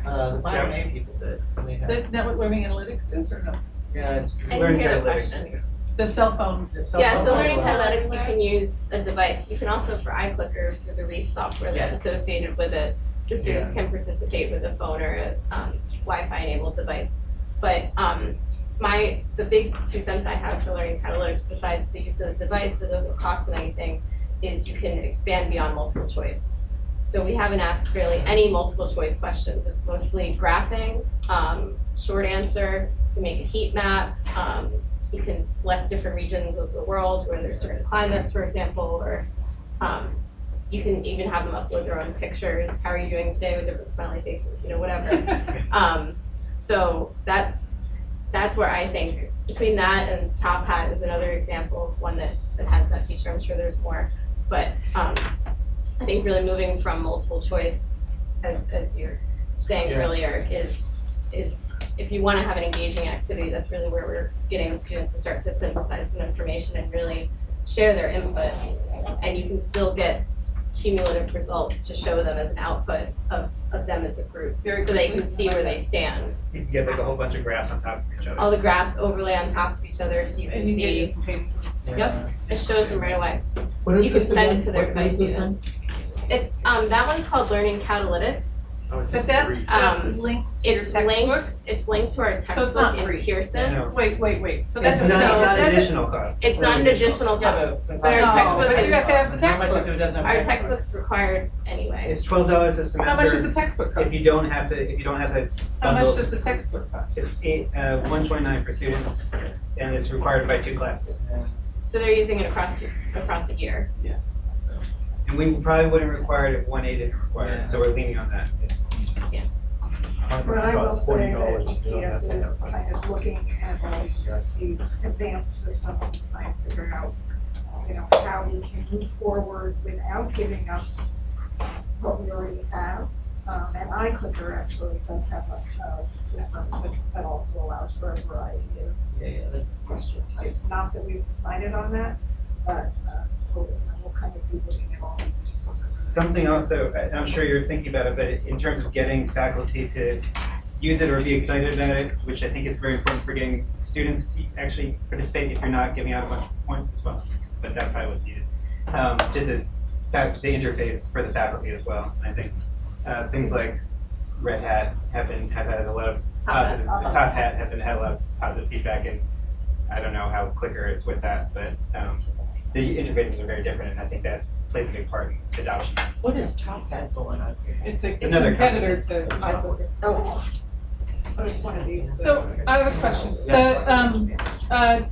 The Bio people did. They had- This network learning analytics is or no? Yeah, it's I learning didn't hear the analytics. question. The cell phone. Yeah, so learning analytics, you can use a device. You can also, for iClicker, through the Reef software that's associated with it, the students can participate with a phone or a Wi-Fi enabled device. But the big 2 cents I have for learning catalytics, besides the use of the device that doesn't cost them anything, is you can expand beyond multiple choice. So we haven't asked really any multiple choice questions. It's mostly graphing, short answer, you can make a heat map, you can select different regions of the world where there's certain climates, for example, or You can even have them upload their own pictures. How are you doing today with different smiley faces, whatever. So that's where I think between that and Top Hat is another example of one that has that feature. I'm sure there's more, but I think really moving from multiple choice, as you're saying earlier, is if you want to have an engaging activity, that's really where we're getting the students to start to synthesize some information and really share their input, and you can still get cumulative results to show them as an output of them as a group, so they can see where they stand. You can get like a whole bunch of graphs on top of each other. All the graphs overlay on top of each other, so you can see. Yep, it shows them right away. What is You can this send again? it to their What is device this even. It's that one's called Learning Catalytics. But that's linked to your It's textbook? linked. It's linked to our So it's not textbook free. in Pearson. No. Wait. So It's that's not that's additional cost. It's not an additional cost, but our textbook but you have to have the How much textbook. if it doesn't have our textbook? textbook's required anyway. It's $12 a semester. How much does the textbook cost? If you don't have the How much bundle, does the textbook cost? it's $129 for students, and it's required by 2 classes. So they're using it across the year. And we probably wouldn't require it if 1A didn't require it, so we're leaning on that. But I will say that ETS is kind of looking at all these advanced systems and trying to figure out, how we can move forward without giving up what we already have. And iClicker actually does have a system that also allows for a variety of question types. Not that we've decided on that, but we'll kind of be looking at all these systems. Something also, I'm sure you're thinking about it, but in terms of getting faculty to use it or be excited about it, which I think is very important for getting students to actually participate if you're not giving out a bunch of points as well, but that probably was needed. Just as the interface for the faculty as well. And I think things like Red Hat have had a lot of positive, Top Hat have had a lot of positive feedback, and I don't know how Clicker is with that, but the interfaces are very different, and I think that plays a big part in adoption. What is Top Hat going on here? It's a Another competitor to iClicker. Oh, it's one of these. So I have a question. The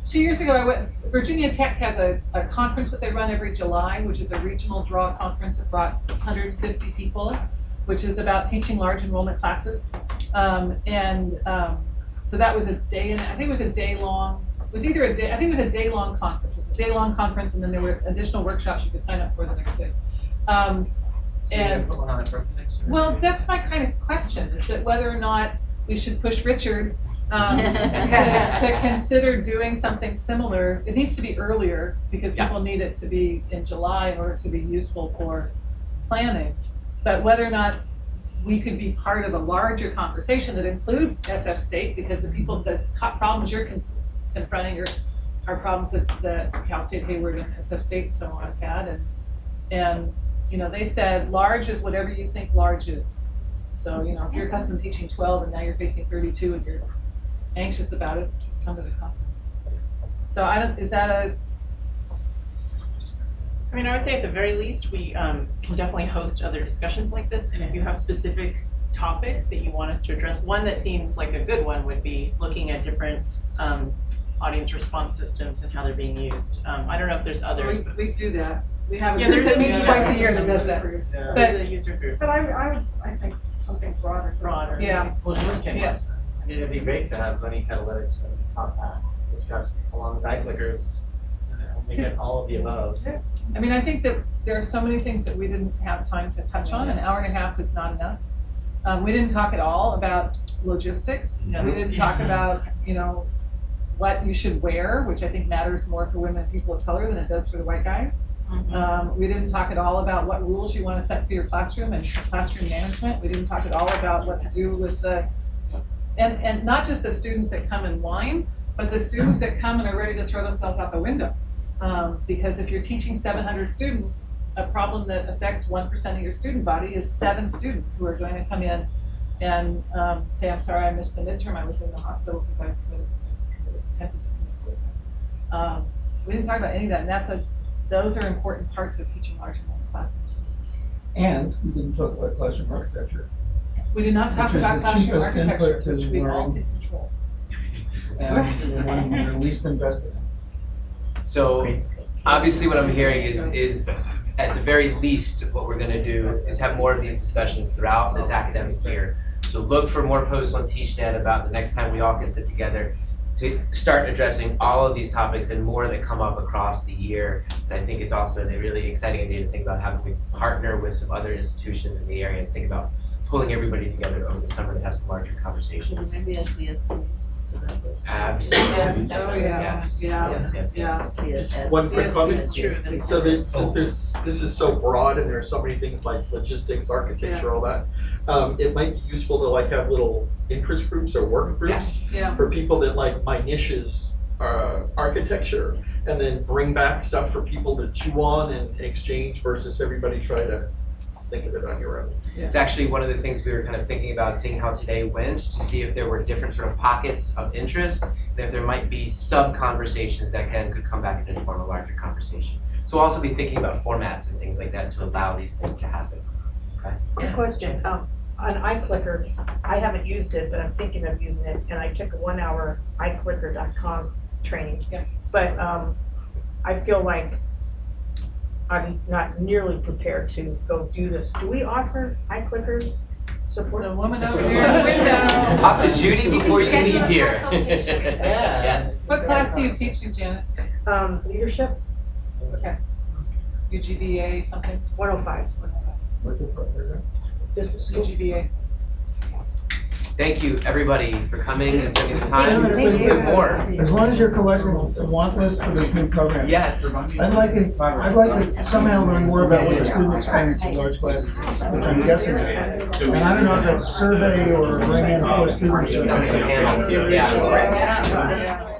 2 years ago, Virginia Tech has a conference that they run every July, which is a regional draw conference that brought 150 people, which is about teaching large enrollment classes. So that was a day, and I think it was a day long. It was either a day. I think it was a day long conference. It was a day long conference, and then there were additional workshops you could sign up for the next day. So you're gonna put one on the next year? Well, that's my kind of question: is that whether or not we should push Richard to consider doing something similar. It needs to be earlier because people need it to be in July in order to be useful for planning. But whether or not we could be part of a larger conversation that includes SF State, because the problems you're confronting are problems that Cal State Hayward and SF State and so on had, and they said large is whatever you think large is. So if you're accustomed to teaching 12 and now you're facing 32 and you're anxious about it, come to the conference. So is that a? I mean, I would say at the very least, we can definitely host other discussions like this, and if you have specific topics that you want us to address, one that seems like a good one would be looking at different audience response systems and how they're being used. I don't know if there's others. We do that. We have a Yeah, group there's that a meets user twice a group. year that does that. There's a user group. But I think something broader. Yeah. Well, George came Yeah. last time. I mean, it'd be great to have Learning Catalytics and Top Hat discussed along with iClickers, make it all of the above. I mean, I think that there are so many things that we didn't have time to touch on. An hour and a half is not enough. We didn't talk at all about logistics. Yes. We didn't talk about, what you should wear, which I think matters more for women and people of color than it does for the white guys. We didn't talk at all about what rules you want to set for your classroom and classroom management. We didn't talk at all about what to do with and not just the students that come and whine, but the students that come and are ready to throw themselves out the window. Because if you're teaching 700 students, a problem that affects 1% of your student body is 7 students who are going to come in and say, I'm sorry, I missed the midterm, I was in the hospital because I attempted to commit suicide. We didn't talk about any of that, and those are important parts of teaching large enrollment classes. And we didn't talk about classroom architecture. We did not talk about classroom Which is the cheapest architecture, input to which we all learning. can control. And the one we're least invested in. So obviously what I'm hearing is at the very least, what we're gonna do is have more of these discussions throughout this academic year. So look for more posts on TeachNet about the next time we all can sit together to start addressing all of these topics and more that come up across the year. And I think it's also a really exciting idea to think about how we partner with some other institutions in the area and think about pulling everybody together over the summer to have some larger conversations. Maybe a DSP. Absolutely. Yes. Oh, yeah. Yes. Yeah. Yes. Yeah. Just one quick comment. It's true. So this is so broad and there are so many things like logistics, architecture, all that. It might be useful to like have little interest groups or work groups Yeah. for people that like my niche is architecture, and then bring back stuff for people to chew on and exchange versus everybody try to think of it on your own. It's actually one of the things we were kind of thinking about, seeing how today went, to see if there were different sort of pockets of interest, and if there might be sub-conversations that could come back and inform a larger conversation. So we'll also be thinking about formats and things like that to allow these things to happen. Okay? Good question. On iClicker, I haven't used it, but I'm thinking of using it, and I took a 1-hour iClicker.com training. Yeah. But I feel like I'm not nearly prepared to go do this. Do we offer iClicker support? The woman over there in the window. Talk to Judy before you leave here. Yeah. Yes. What class are you teaching, Janet? Leadership, Okay. UGBA something? 105. What is that? Business school. UGBA. Thank you, everybody, for coming and spending the time. Thank you. Good more. As long as you're collecting a want list for this new program. Yes. I'd like to somehow learn more about what the student experience in large classes is, which I'm guessing. And I don't know if that's a survey or bring in 4 students. Some panels, yeah. Yeah.